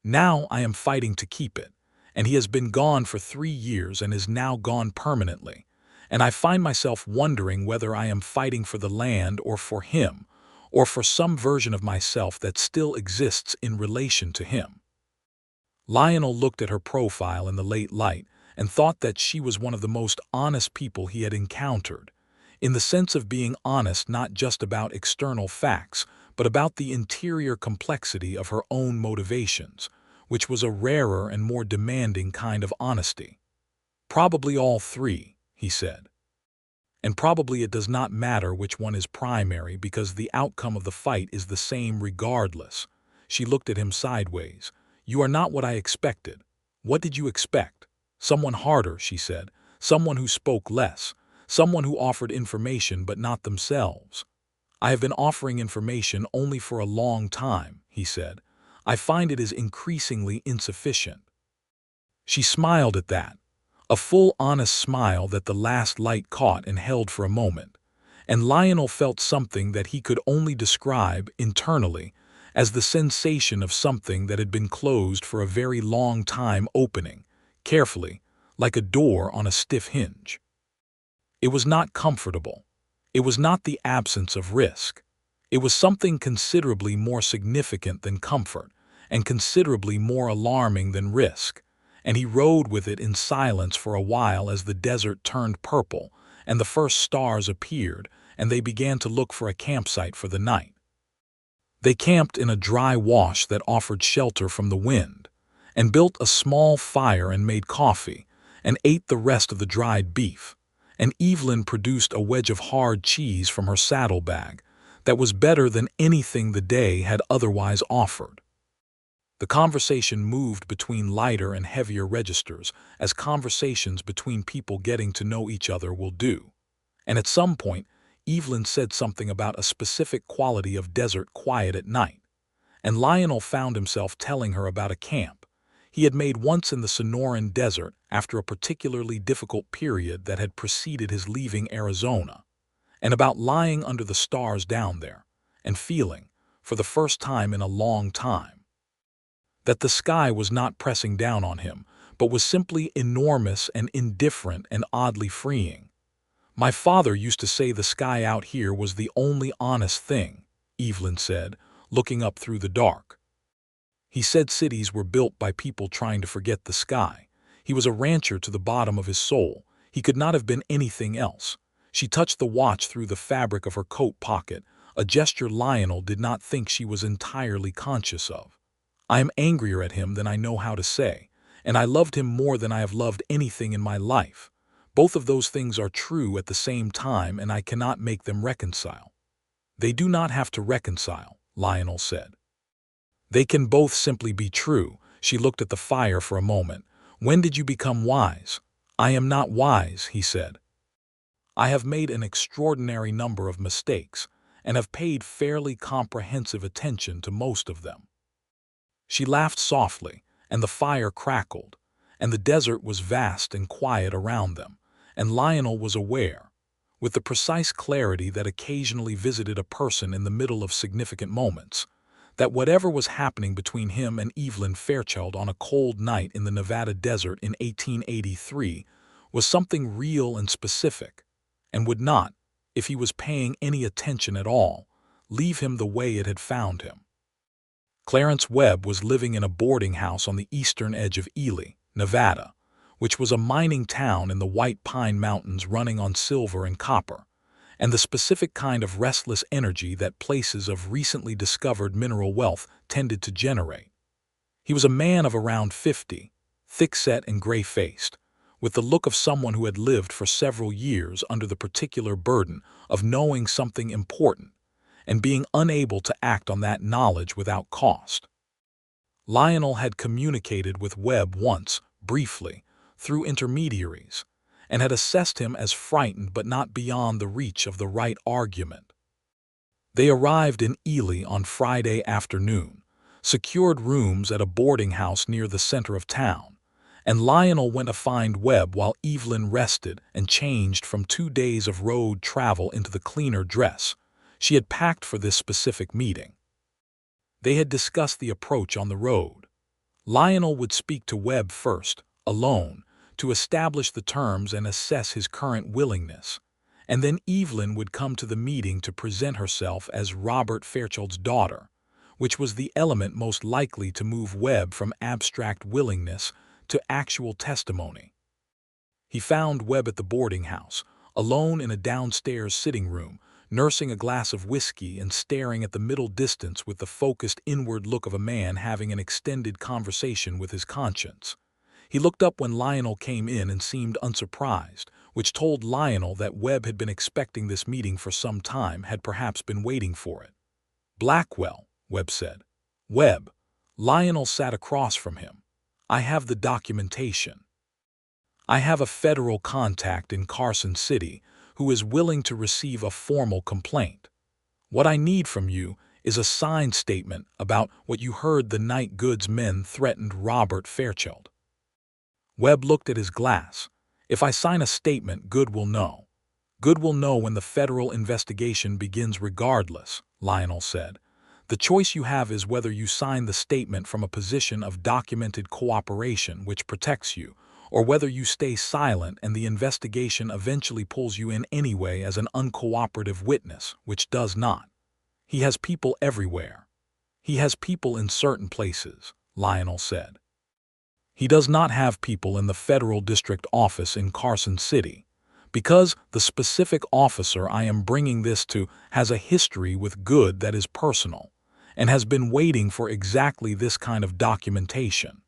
"Now I am fighting to keep it, and he has been gone for 3 years and is now gone permanently, and I find myself wondering whether I am fighting for the land or for him, or for some version of myself that still exists in relation to him." Lionel looked at her profile in the late light and thought that she was one of the most honest people he had encountered, in the sense of being honest not just about external facts, but about the interior complexity of her own motivations, which was a rarer and more demanding kind of honesty. "Probably all 3, he said. "And probably it does not matter which one is primary because the outcome of the fight is the same regardless." She looked at him sideways. "You are not what I expected." "What did you expect?" "Someone harder," she said. "Someone who spoke less. Someone who offered information but not themselves." "I have been offering information only for a long time," he said. "I find it is increasingly insufficient." She smiled at that, a full, honest smile that the last light caught and held for a moment, and Lionel felt something that he could only describe internally as the sensation of something that had been closed for a very long time opening, carefully, like a door on a stiff hinge. It was not comfortable. It was not the absence of risk. It was something considerably more significant than comfort, and considerably more alarming than risk, and he rode with it in silence for a while as the desert turned purple, and the first stars appeared, and they began to look for a campsite for the night. They camped in a dry wash that offered shelter from the wind, and built a small fire and made coffee, and ate the rest of the dried beef, and Evelyn produced a wedge of hard cheese from her saddlebag that was better than anything the day had otherwise offered. The conversation moved between lighter and heavier registers, as conversations between people getting to know each other will do, and at some point Evelyn said something about a specific quality of desert quiet at night, and Lionel found himself telling her about a camp he had made once in the Sonoran Desert after a particularly difficult period that had preceded his leaving Arizona, and about lying under the stars down there and feeling, for the first time in a long time, that the sky was not pressing down on him, but was simply enormous and indifferent and oddly freeing. "My father used to say the sky out here was the only honest thing," Evelyn said, looking up through the dark. "He said cities were built by people trying to forget the sky. He was a rancher to the bottom of his soul. He could not have been anything else." She touched the watch through the fabric of her coat pocket, a gesture Lionel did not think she was entirely conscious of. "I am angrier at him than I know how to say, and I loved him more than I have loved anything in my life. Both of those things are true at the same time, and I cannot make them reconcile." "They do not have to reconcile," Lionel said. "They can both simply be true." She looked at the fire for a moment. "When did you become wise?" "I am not wise," he said. I have made an extraordinary number of mistakes and have paid fairly comprehensive attention to most of them." She laughed softly, and the fire crackled, and the desert was vast and quiet around them, and Lionel was aware, with the precise clarity that occasionally visited a person in the middle of significant moments, that whatever was happening between him and Evelyn Fairchild on a cold night in the Nevada desert in 1883 was something real and specific, and would not, if he was paying any attention at all, leave him the way it had found him. Clarence Webb was living in a boarding house on the eastern edge of Ely, Nevada, which was a mining town in the White Pine Mountains running on silver and copper, and the specific kind of restless energy that places of recently discovered mineral wealth tended to generate. He was a man of around 50, thick-set and gray-faced, with the look of someone who had lived for several years under the particular burden of knowing something important and being unable to act on that knowledge without cost. Lionel had communicated with Webb once, briefly, through intermediaries, and had assessed him as frightened but not beyond the reach of the right argument. They arrived in Ely on Friday afternoon, secured rooms at a boarding house near the center of town, and Lionel went to find Webb while Evelyn rested and changed from 2 days of road travel into the cleaner dress she had packed for this specific meeting. They had discussed the approach on the road. Lionel would speak to Webb first, alone, to establish the terms and assess his current willingness, and then Evelyn would come to the meeting to present herself as Robert Fairchild's daughter, which was the element most likely to move Webb from abstract willingness to actual testimony. He found Webb at the boarding house, alone in a downstairs sitting room, nursing a glass of whiskey and staring at the middle distance with the focused inward look of a man having an extended conversation with his conscience. He looked up when Lionel came in and seemed unsurprised, which told Lionel that Webb had been expecting this meeting for some time, had perhaps been waiting for it. "Blackwell," Webb said. "Webb." Lionel sat across from him. "I have the documentation. I have a federal contact in Carson City who is willing to receive a formal complaint. What I need from you is a signed statement about what you heard the night Good's men threatened Robert Fairchild." Webb looked at his glass. "If I sign a statement, Good will know. Good will know when the federal investigation begins regardless," Lionel said. "The choice you have is whether you sign the statement from a position of documented cooperation which protects you, or whether you stay silent and the investigation eventually pulls you in anyway as an uncooperative witness, which does not. He has people everywhere." "He has people in certain places," Lionel said. "He does not have people in the federal district office in Carson City, because the specific officer I am bringing this to has a history with Good that is personal, and has been waiting for exactly this kind of documentation."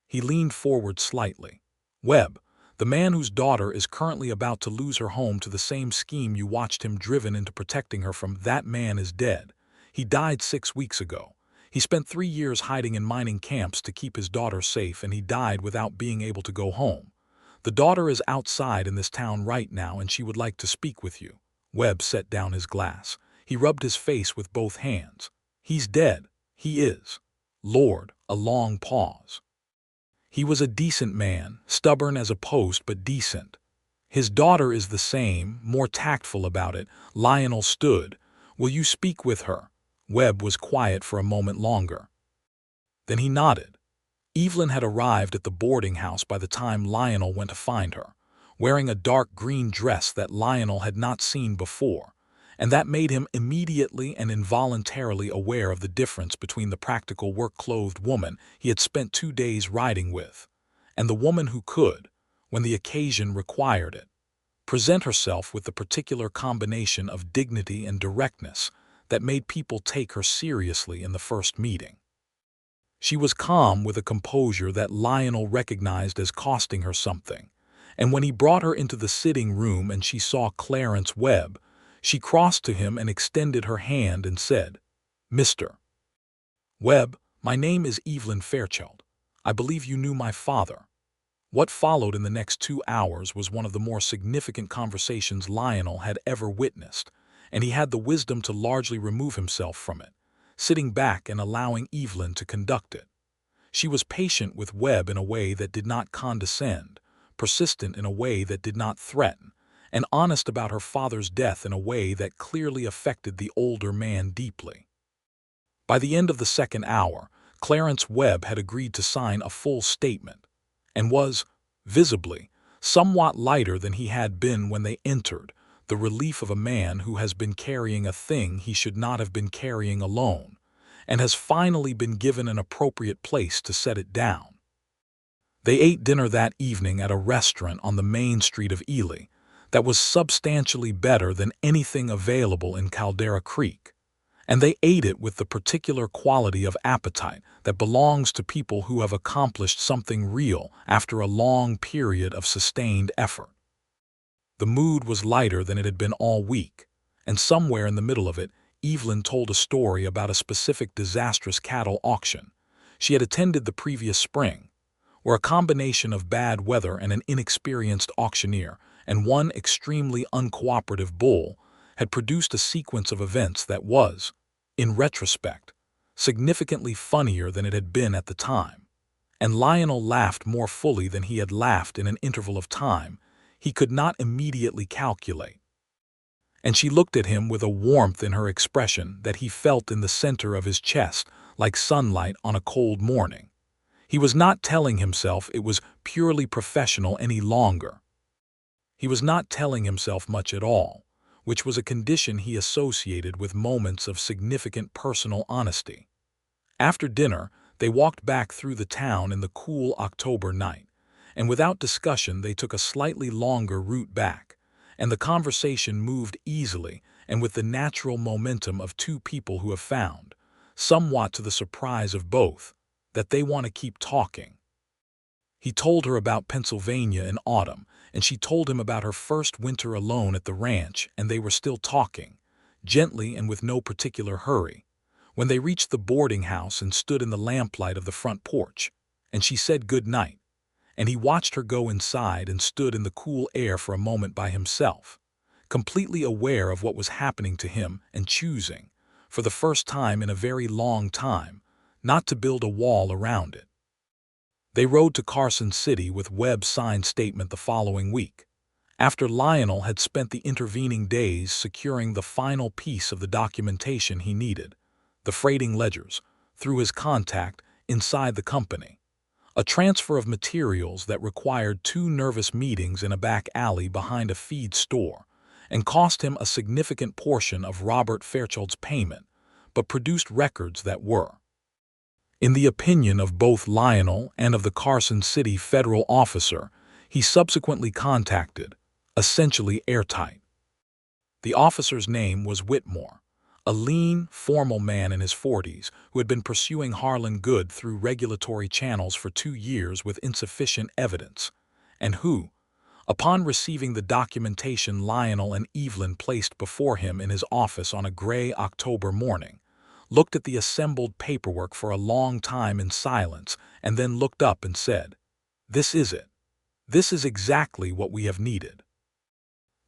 He leaned forward slightly. "Webb, the man whose daughter is currently about to lose her home to the same scheme you watched him driven into protecting her from, that man is dead. He died 6 weeks ago. He spent 3 years hiding in mining camps to keep his daughter safe, and he died without being able to go home. The daughter is outside in this town right now, and she would like to speak with you." Webb set down his glass. He rubbed his face with both hands. "He's dead. He is." Lord, a long pause. "He was a decent man, stubborn as a post but decent. His daughter is the same, more tactful about it." Lionel stood. "Will you speak with her?" Webb was quiet for a moment longer. Then he nodded. Evelyn had arrived at the boarding house by the time Lionel went to find her, wearing a dark green dress that Lionel had not seen before, and that made him immediately and involuntarily aware of the difference between the practical work-clothed woman he had spent 2 days riding with, and the woman who could, when the occasion required it, present herself with the particular combination of dignity and directness that made people take her seriously in the first meeting. She was calm with a composure that Lionel recognized as costing her something, and when he brought her into the sitting room and she saw Clarence Webb, she crossed to him and extended her hand and said, "Mr. Webb, my name is Evelyn Fairchild. I believe you knew my father." What followed in the next 2 hours was one of the more significant conversations Lionel had ever witnessed, and he had the wisdom to largely remove himself from it, sitting back and allowing Evelyn to conduct it. She was patient with Webb in a way that did not condescend, persistent in a way that did not threaten, and honest about her father's death in a way that clearly affected the older man deeply. By the end of the second hour, Clarence Webb had agreed to sign a full statement, and was, visibly, somewhat lighter than he had been when they entered, the relief of a man who has been carrying a thing he should not have been carrying alone, and has finally been given an appropriate place to set it down. They ate dinner that evening at a restaurant on the main street of Ely that was substantially better than anything available in Caldera Creek, and they ate it with the particular quality of appetite that belongs to people who have accomplished something real after a long period of sustained effort. The mood was lighter than it had been all week, and somewhere in the middle of it, Evelyn told a story about a specific disastrous cattle auction she had attended the previous spring, where a combination of bad weather and an inexperienced auctioneer and one extremely uncooperative bull had produced a sequence of events that was, in retrospect, significantly funnier than it had been at the time. And Lionel laughed more fully than he had laughed in an interval of time he could not immediately calculate. And she looked at him with a warmth in her expression that he felt in the center of his chest like sunlight on a cold morning. He was not telling himself it was purely professional any longer. He was not telling himself much at all, which was a condition he associated with moments of significant personal honesty. After dinner, they walked back through the town in the cool October night, and without discussion they took a slightly longer route back, and the conversation moved easily and with the natural momentum of two people who have found, somewhat to the surprise of both, that they want to keep talking. He told her about Pennsylvania in autumn, and she told him about her first winter alone at the ranch, and they were still talking, gently and with no particular hurry, when they reached the boarding house and stood in the lamplight of the front porch, and she said good night, and he watched her go inside and stood in the cool air for a moment by himself, completely aware of what was happening to him and choosing, for the first time in a very long time, not to build a wall around it. They rode to Carson City with Webb's signed statement the following week, after Lionel had spent the intervening days securing the final piece of the documentation he needed, the freighting ledgers, through his contact inside the company, a transfer of materials that required 2 nervous meetings in a back alley behind a feed store, and cost him a significant portion of Robert Fairchild's payment, but produced records that were, in the opinion of both Lionel and of the Carson City federal officer he subsequently contacted, essentially airtight. The officer's name was Whitmore, a lean, formal man in his 40s who had been pursuing Harlan Good through regulatory channels for 2 years with insufficient evidence, and who, upon receiving the documentation Lionel and Evelyn placed before him in his office on a gray October morning, looked at the assembled paperwork for a long time in silence and then looked up and said, "This is it. This is exactly what we have needed."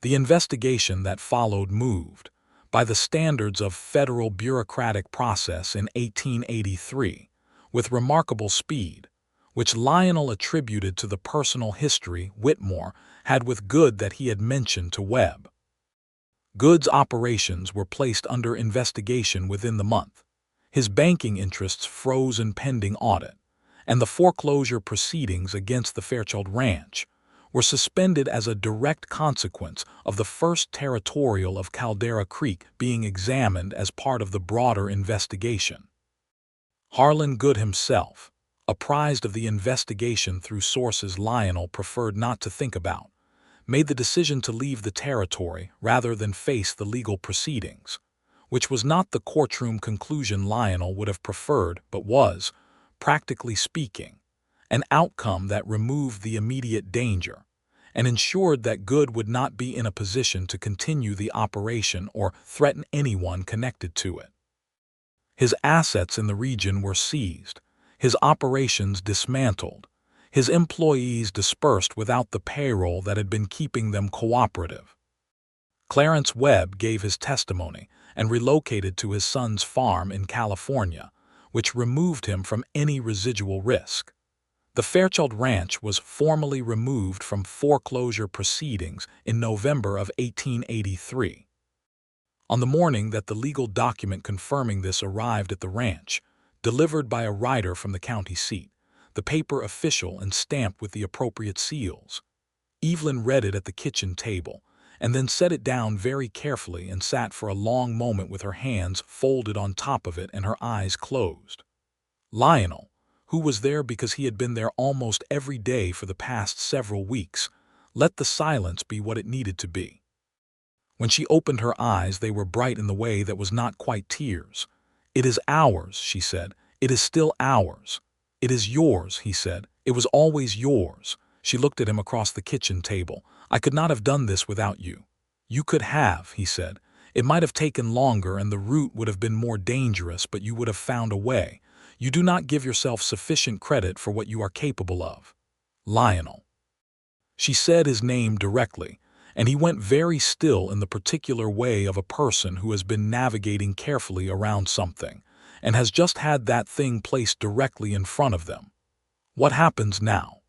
The investigation that followed moved, by the standards of federal bureaucratic process in 1883, with remarkable speed, which Lionel attributed to the personal history Whitmore had with Good that he had mentioned to Webb. Good's operations were placed under investigation within the month, his banking interests frozen pending audit, and the foreclosure proceedings against the Fairchild Ranch were suspended as a direct consequence of the first territorial of Caldera Creek being examined as part of the broader investigation. Harlan Good himself, apprised of the investigation through sources Lionel preferred not to think about, made the decision to leave the territory rather than face the legal proceedings, which was not the courtroom conclusion Lionel would have preferred but was, practically speaking, an outcome that removed the immediate danger and ensured that Good would not be in a position to continue the operation or threaten anyone connected to it. His assets in the region were seized, his operations dismantled, His employees dispersed without the payroll that had been keeping them cooperative. Clarence Webb gave his testimony and relocated to his son's farm in California, which removed him from any residual risk. The Fairchild Ranch was formally removed from foreclosure proceedings in November of 1883. On the morning that the legal document confirming this arrived at the ranch, delivered by a rider from the county seat, the paper official and stamped with the appropriate seals, Evelyn read it at the kitchen table, and then set it down very carefully and sat for a long moment with her hands folded on top of it and her eyes closed. Lionel, who was there because he had been there almost every day for the past several weeks, let the silence be what it needed to be. When she opened her eyes, they were bright in the way that was not quite tears. "It is ours," she said. "It is still ours." "It is yours," he said. "It was always yours." She looked at him across the kitchen table. "I could not have done this without you." "You could have," he said. "It might have taken longer and the route would have been more dangerous, but you would have found a way. You do not give yourself sufficient credit for what you are capable of." "Lionel." She said his name directly, and he went very still in the particular way of a person who has been navigating carefully around something and has just had that thing placed directly in front of them. What happens now?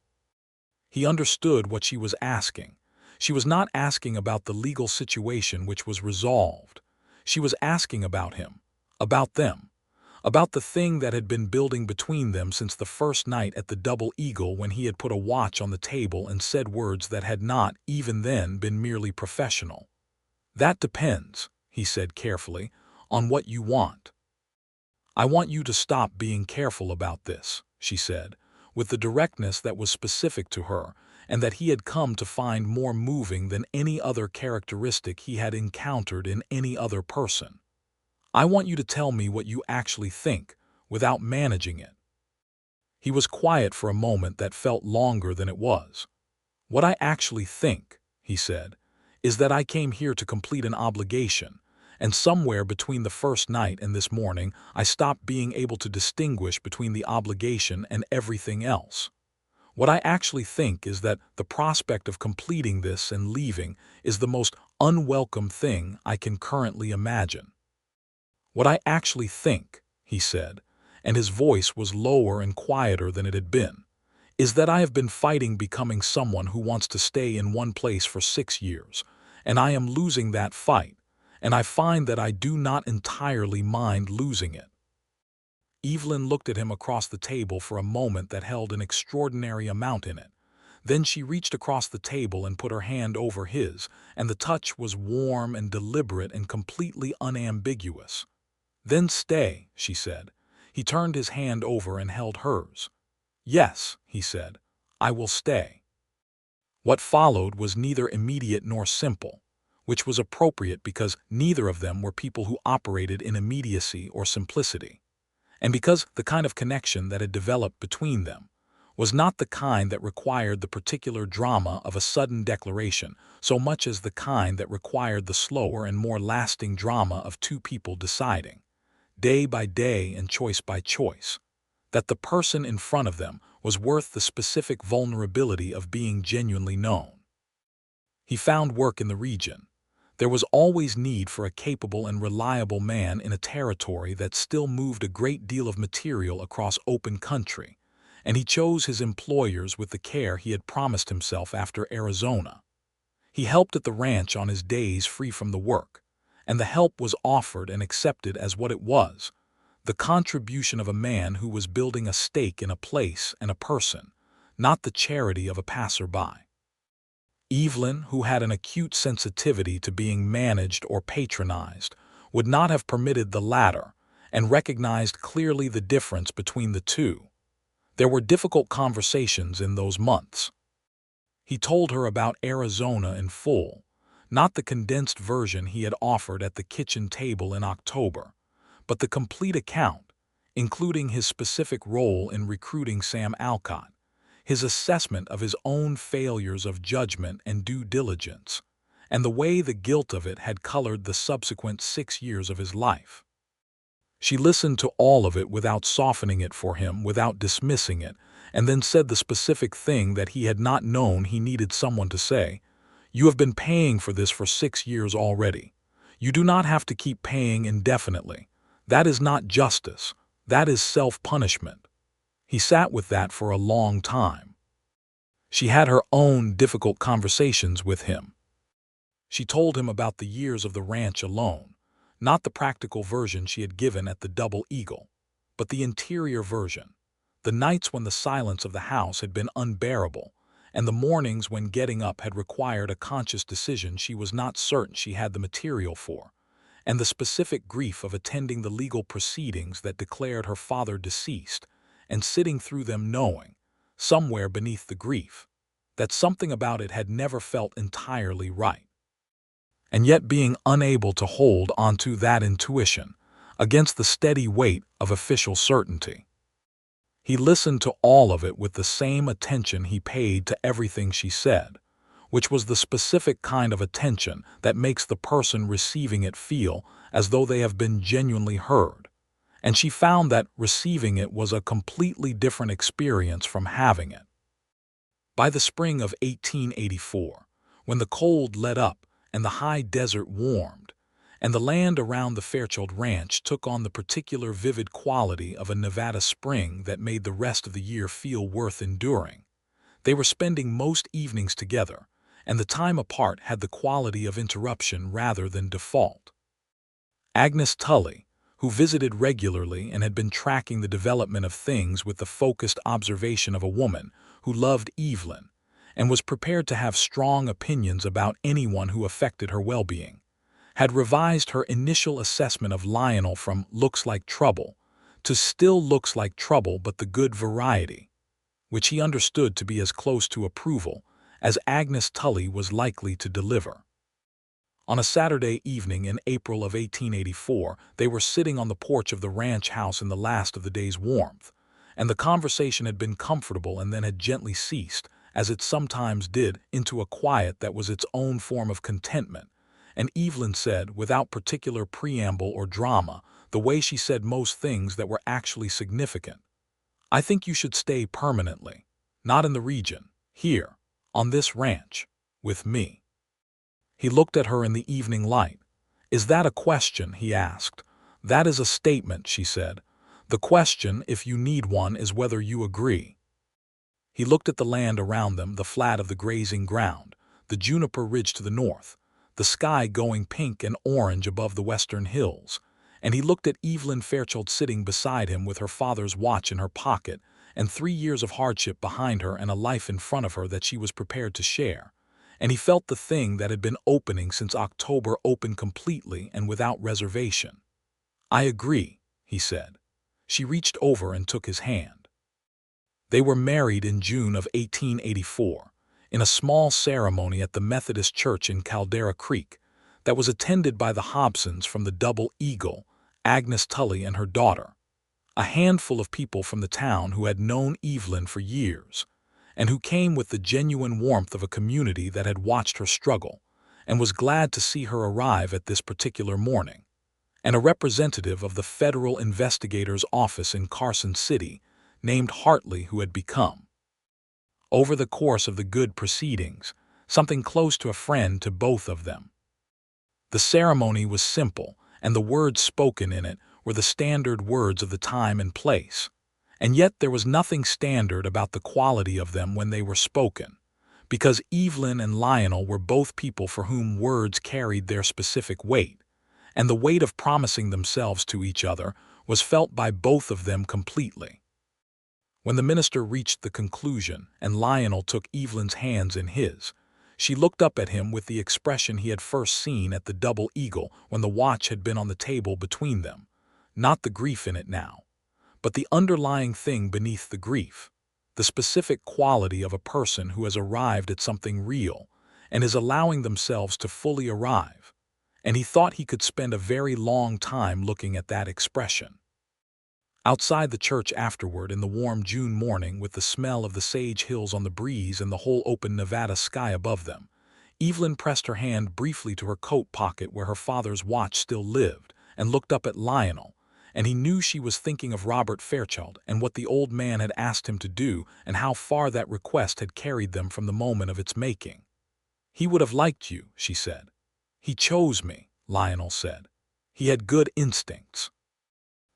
He understood what she was asking. She was not asking about the legal situation which was resolved. She was asking about him, about them, about the thing that had been building between them since the first night at the Double Eagle when he had put a watch on the table and said words that had not, even then, been merely professional. "That depends," he said carefully, "on what you want." "I want you to stop being careful about this," she said, with the directness that was specific to her and that he had come to find more moving than any other characteristic he had encountered in any other person. "I want you to tell me what you actually think, without managing it." He was quiet for a moment that felt longer than it was. "What I actually think," he said, "is that I came here to complete an obligation, and somewhere between the first night and this morning I stopped being able to distinguish between the obligation and everything else. What I actually think is that the prospect of completing this and leaving is the most unwelcome thing I can currently imagine. What I actually think," he said, and his voice was lower and quieter than it had been, "is that I have been fighting becoming someone who wants to stay in one place for 6 years, and I am losing that fight, and I find that I do not entirely mind losing it." Evelyn looked at him across the table for a moment that held an extraordinary amount in it. Then she reached across the table and put her hand over his, and the touch was warm and deliberate and completely unambiguous. "Then stay," she said. He turned his hand over and held hers. "Yes," he said, "I will stay." What followed was neither immediate nor simple, which was appropriate because neither of them were people who operated in immediacy or simplicity, and because the kind of connection that had developed between them was not the kind that required the particular drama of a sudden declaration so much as the kind that required the slower and more lasting drama of two people deciding, day by day and choice by choice, that the person in front of them was worth the specific vulnerability of being genuinely known. He found work in the region. There was always need for a capable and reliable man in a territory that still moved a great deal of material across open country, and he chose his employers with the care he had promised himself after Arizona. He helped at the ranch on his days free from the work, and the help was offered and accepted as what it was, the contribution of a man who was building a stake in a place and a person, not the charity of a passerby. Evelyn, who had an acute sensitivity to being managed or patronized, would not have permitted the latter, and recognized clearly the difference between the two. There were difficult conversations in those months. He told her about Arizona in full, not the condensed version he had offered at the kitchen table in October, but the complete account, including his specific role in recruiting Sam Alcott, his assessment of his own failures of judgment and due diligence, and the way the guilt of it had colored the subsequent 6 years of his life. She listened to all of it without softening it for him, without dismissing it, and then said the specific thing that he had not known he needed someone to say. "You have been paying for this for 6 years already. You do not have to keep paying indefinitely. That is not justice. That is self-punishment." He sat with that for a long time. She had her own difficult conversations with him. She told him about the years of the ranch alone, not the practical version she had given at the Double Eagle, but the interior version, the nights when the silence of the house had been unbearable, and the mornings when getting up had required a conscious decision she was not certain she had the material for, and the specific grief of attending the legal proceedings that declared her father deceased, and sitting through them knowing, somewhere beneath the grief, that something about it had never felt entirely right, and yet being unable to hold onto that intuition against the steady weight of official certainty. He listened to all of it with the same attention he paid to everything she said, which was the specific kind of attention that makes the person receiving it feel as though they have been genuinely heard, and she found that receiving it was a completely different experience from having it. By the spring of 1884, when the cold let up and the high desert warmed, and the land around the Fairchild Ranch took on the particular vivid quality of a Nevada spring that made the rest of the year feel worth enduring, they were spending most evenings together, and the time apart had the quality of interruption rather than default. Agnes Tully, who visited regularly and had been tracking the development of things with the focused observation of a woman who loved Evelyn and was prepared to have strong opinions about anyone who affected her well-being, had revised her initial assessment of Lionel from "looks like trouble" to "still looks like trouble but the good variety," which he understood to be as close to approval as Agnes Tully was likely to deliver. On a Saturday evening in April of 1884, they were sitting on the porch of the ranch house in the last of the day's warmth, and the conversation had been comfortable and then had gently ceased, as it sometimes did, into a quiet that was its own form of contentment, and Evelyn said, without particular preamble or drama, the way she said most things that were actually significant, "I think you should stay permanently, not in the region, here, on this ranch, with me." He looked at her in the evening light. "Is that a question?" he asked. "That is a statement," she said. "The question, if you need one, is whether you agree." He looked at the land around them, the flat of the grazing ground, the juniper ridge to the north, the sky going pink and orange above the western hills, and he looked at Evelyn Fairchild sitting beside him with her father's watch in her pocket and 3 years of hardship behind her and a life in front of her that she was prepared to share. And he felt the thing that had been opening since October open completely and without reservation. "I agree," he said. She reached over and took his hand. They were married in June of 1884, in a small ceremony at the Methodist Church in Caldera Creek that was attended by the Hobsons from the Double Eagle, Agnes Tully and her daughter, a handful of people from the town who had known Evelyn for years, and who came with the genuine warmth of a community that had watched her struggle and was glad to see her arrive at this particular morning, and a representative of the federal investigator's office in Carson City named Hartley, who had become, over the course of the good proceedings, something close to a friend to both of them. The ceremony was simple, and the words spoken in it were the standard words of the time and place. And yet there was nothing standard about the quality of them when they were spoken, because Evelyn and Lionel were both people for whom words carried their specific weight, and the weight of promising themselves to each other was felt by both of them completely. When the minister reached the conclusion and Lionel took Evelyn's hands in his, she looked up at him with the expression he had first seen at the Double Eagle when the watch had been on the table between them, not the grief in it now, but the underlying thing beneath the grief, the specific quality of a person who has arrived at something real and is allowing themselves to fully arrive, and he thought he could spend a very long time looking at that expression. Outside the church afterward in the warm June morning with the smell of the sage hills on the breeze and the whole open Nevada sky above them, Evelyn pressed her hand briefly to her coat pocket where her father's watch still lived and looked up at Lionel, and he knew she was thinking of Robert Fairchild and what the old man had asked him to do and how far that request had carried them from the moment of its making. "He would have liked you," she said. "He chose me," Lionel said. "He had good instincts."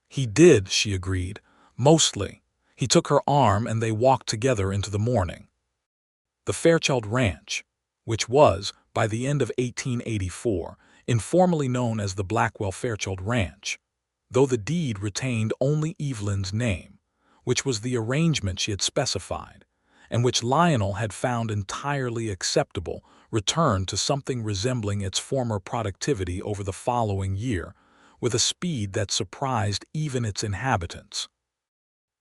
"He did," she agreed. "Mostly." He took her arm and they walked together into the morning. The Fairchild Ranch, which was, by the end of 1884, informally known as the Blackwell Fairchild Ranch, though the deed retained only Evelyn's name, which was the arrangement she had specified, and which Lionel had found entirely acceptable, returned to something resembling its former productivity over the following year, with a speed that surprised even its inhabitants.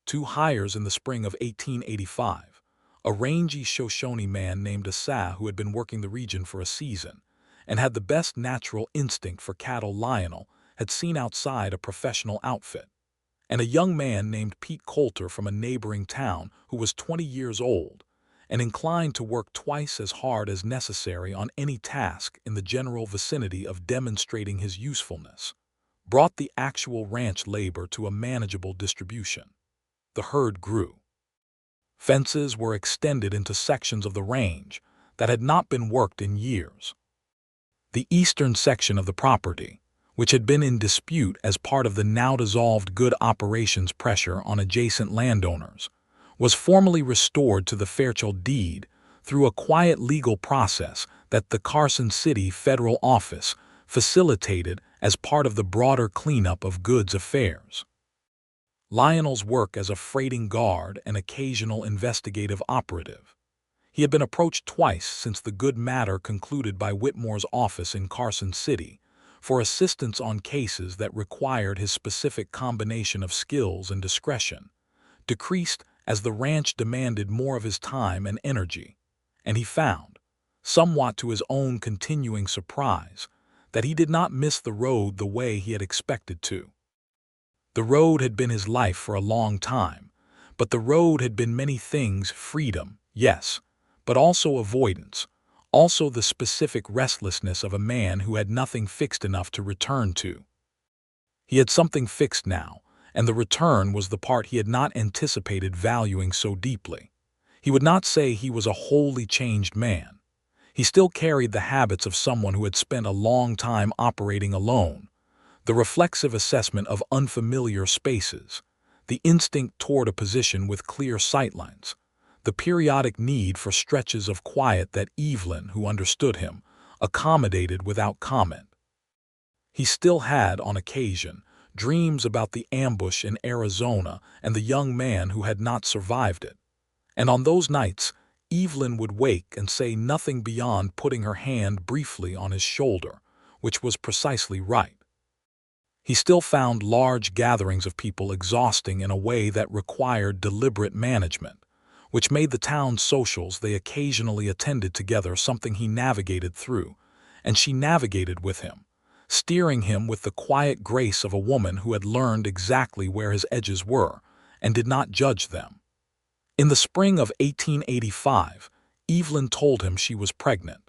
2 hires in the spring of 1885. A rangy Shoshone man named Asa, who had been working the region for a season and had the best natural instinct for cattle Lionel had seen outside a professional outfit, and a young man named Pete Coulter from a neighboring town who was 20 years old and inclined to work twice as hard as necessary on any task in the general vicinity of demonstrating his usefulness, brought the actual ranch labor to a manageable distribution. The herd grew. Fences were extended into sections of the range that had not been worked in years. The eastern section of the property, which had been in dispute as part of the now-dissolved good operations pressure on adjacent landowners, was formally restored to the Fairchild deed through a quiet legal process that the Carson City Federal Office facilitated as part of the broader cleanup of goods affairs. Lionel's work as a freighting guard and occasional investigative operative. He had been approached twice since the good matter concluded by Whitmore's office in Carson City for assistance on cases that required his specific combination of skills and discretion, decreased as the ranch demanded more of his time and energy, and he found, somewhat to his own continuing surprise, that he did not miss the road the way he had expected to. The road had been his life for a long time, but the road had been many things: freedom, yes, but also avoidance, also the specific restlessness of a man who had nothing fixed enough to return to. He had something fixed now, and the return was the part he had not anticipated valuing so deeply. He would not say he was a wholly changed man. He still carried the habits of someone who had spent a long time operating alone, the reflexive assessment of unfamiliar spaces, the instinct toward a position with clear sightlines, the periodic need for stretches of quiet that Evelyn, who understood him, accommodated without comment. He still had, on occasion, dreams about the ambush in Arizona and the young man who had not survived it, and on those nights Evelyn would wake and say nothing beyond putting her hand briefly on his shoulder, which was precisely right. He still found large gatherings of people exhausting in a way that required deliberate management, which made the town socials they occasionally attended together something he navigated through, and she navigated with him, steering him with the quiet grace of a woman who had learned exactly where his edges were and did not judge them. In the spring of 1885, Evelyn told him she was pregnant.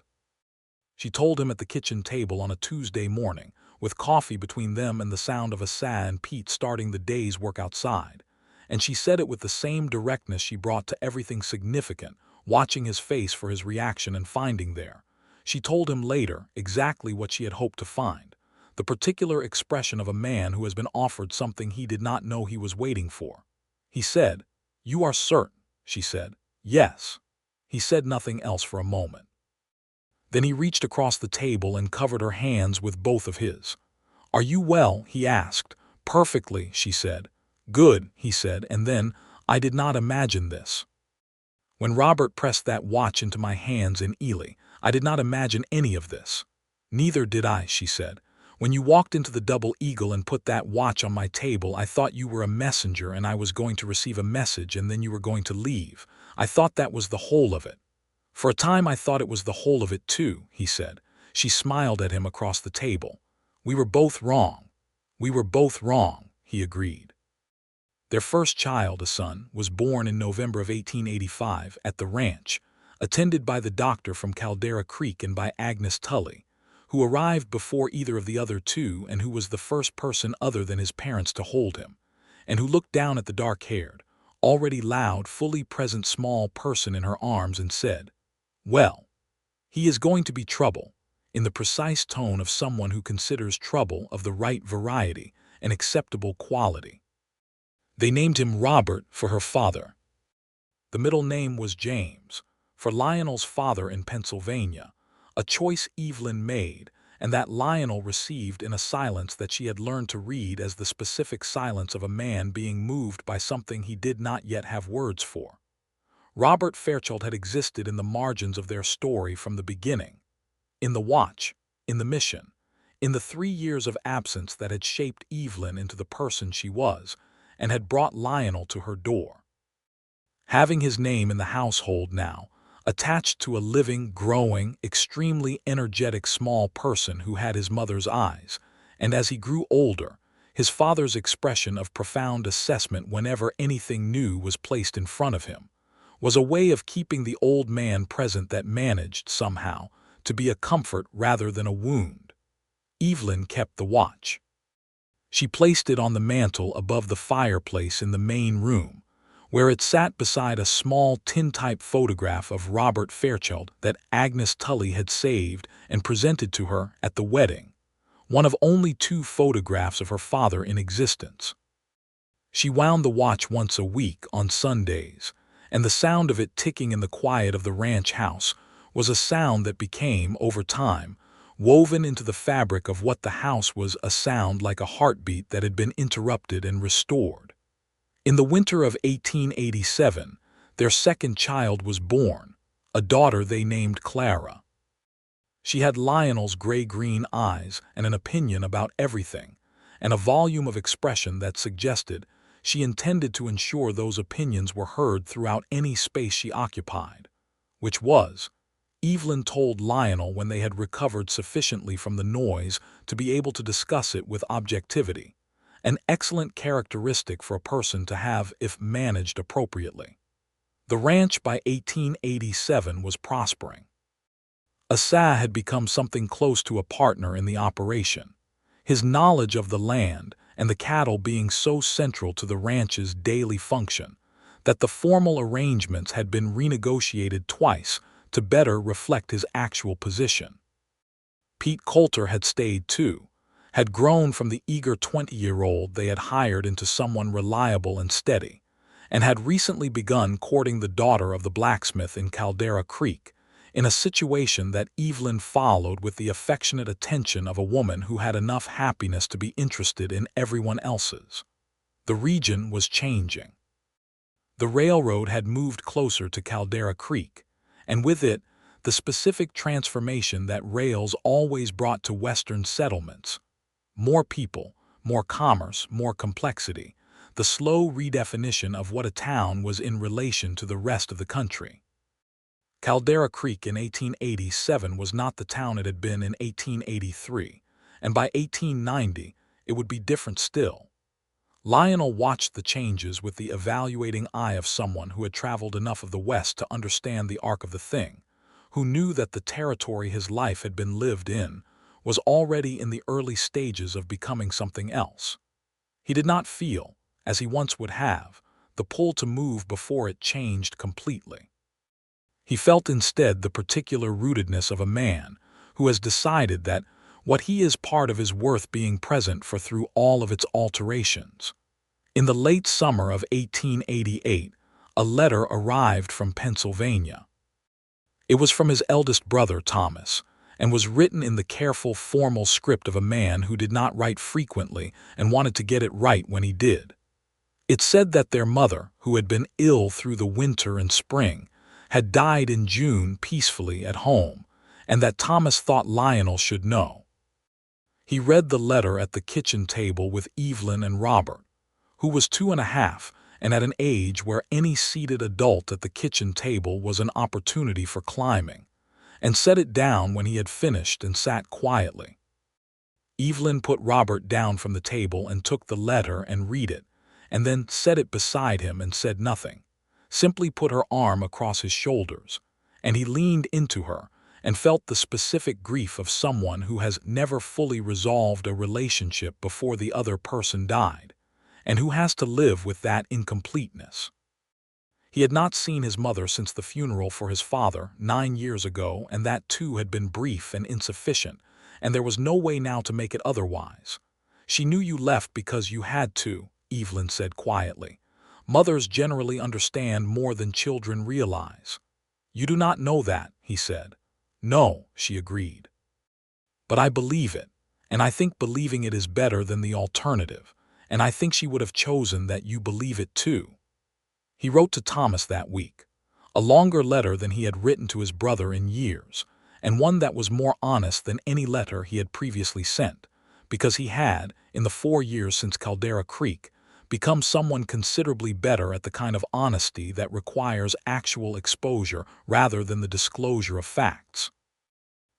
She told him at the kitchen table on a Tuesday morning, with coffee between them and the sound of Asa and Pete starting the day's work outside, and she said it with the same directness she brought to everything significant, watching his face for his reaction and finding there. She told him later exactly what she had hoped to find, the particular expression of a man who has been offered something he did not know he was waiting for. He said, "You are certain?" She said, "Yes." He said nothing else for a moment. Then he reached across the table and covered her hands with both of his. "Are you well?" he asked. "Perfectly," she said. "Good," he said, and then, "I did not imagine this. When Robert pressed that watch into my hands in Ely, I did not imagine any of this." "Neither did I," she said. "When you walked into the Double Eagle and put that watch on my table, I thought you were a messenger and I was going to receive a message and then you were going to leave. I thought that was the whole of it." "For a time I thought it was the whole of it too," he said. She smiled at him across the table. "We were both wrong." "We were both wrong," he agreed. Their first child, a son, was born in November of 1885 at the ranch, attended by the doctor from Caldera Creek and by Agnes Tully, who arrived before either of the other two and who was the first person other than his parents to hold him, and who looked down at the dark-haired, already loud, fully present small person in her arms and said, "Well, he is going to be trouble," in the precise tone of someone who considers trouble of the right variety and acceptable quality. They named him Robert for her father. The middle name was James, for Lionel's father in Pennsylvania, a choice Evelyn made, and that Lionel received in a silence that she had learned to read as the specific silence of a man being moved by something he did not yet have words for. Robert Fairchild had existed in the margins of their story from the beginning, in the watch, in the mission, in the 3 years of absence that had shaped Evelyn into the person she was, and had brought Lionel to her door. Having his name in the household now, attached to a living, growing, extremely energetic small person who had his mother's eyes, and as he grew older, his father's expression of profound assessment whenever anything new was placed in front of him, was a way of keeping the old man present that managed, somehow, to be a comfort rather than a wound. Evelyn kept the watch. She placed it on the mantel above the fireplace in the main room, where it sat beside a small tintype photograph of Robert Fairchild that Agnes Tully had saved and presented to her at the wedding, one of only 2 photographs of her father in existence. She wound the watch once a week on Sundays, and the sound of it ticking in the quiet of the ranch house was a sound that became, over time, woven into the fabric of what the house was, a sound like a heartbeat that had been interrupted and restored. In the winter of 1887, their second child was born, a daughter they named Clara. She had Lionel's gray-green eyes and an opinion about everything, and a volume of expression that suggested she intended to ensure those opinions were heard throughout any space she occupied, which was, Evelyn told Lionel when they had recovered sufficiently from the noise to be able to discuss it with objectivity, an excellent characteristic for a person to have if managed appropriately. The ranch by 1887 was prospering. Asa had become something close to a partner in the operation, his knowledge of the land and the cattle being so central to the ranch's daily function that the formal arrangements had been renegotiated twice to better reflect his actual position. Pete Coulter had stayed too, had grown from the eager 20-year-old they had hired into someone reliable and steady, and had recently begun courting the daughter of the blacksmith in Caldera Creek, in a situation that Evelyn followed with the affectionate attention of a woman who had enough happiness to be interested in everyone else's. The region was changing. The railroad had moved closer to Caldera Creek, and with it, the specific transformation that rails always brought to western settlements. More people, more commerce, more complexity, the slow redefinition of what a town was in relation to the rest of the country. Caldera Creek in 1887 was not the town it had been in 1883, and by 1890 it would be different still. Lionel watched the changes with the evaluating eye of someone who had traveled enough of the West to understand the arc of the thing, who knew that the territory his life had been lived in was already in the early stages of becoming something else. He did not feel, as he once would have, the pull to move before it changed completely. He felt instead the particular rootedness of a man who has decided that what he is part of is worth being present for through all of its alterations. In the late summer of 1888, a letter arrived from Pennsylvania. It was from his eldest brother, Thomas, and was written in the careful, formal script of a man who did not write frequently and wanted to get it right when he did. It said that their mother, who had been ill through the winter and spring, had died in June peacefully at home, and that Thomas thought Lionel should know. He read the letter at the kitchen table with Evelyn and Robert, who was 2.5 and at an age where any seated adult at the kitchen table was an opportunity for climbing, and set it down when he had finished and sat quietly. Evelyn put Robert down from the table and took the letter and read it, and then set it beside him and said nothing, simply put her arm across his shoulders, and he leaned into her and felt the specific grief of someone who has never fully resolved a relationship before the other person died, and who has to live with that incompleteness. He had not seen his mother since the funeral for his father 9 years ago, and that too had been brief and insufficient, and there was no way now to make it otherwise. "She knew you left because you had to," Evelyn said quietly. "Mothers generally understand more than children realize." "You do not know that," he said. "No," she agreed. "But I believe it, and I think believing it is better than the alternative, and I think she would have chosen that you believe it too." He wrote to Thomas that week, a longer letter than he had written to his brother in years, and one that was more honest than any letter he had previously sent, because he had, in the 4 years since Caldera Creek, become someone considerably better at the kind of honesty that requires actual exposure rather than the disclosure of facts.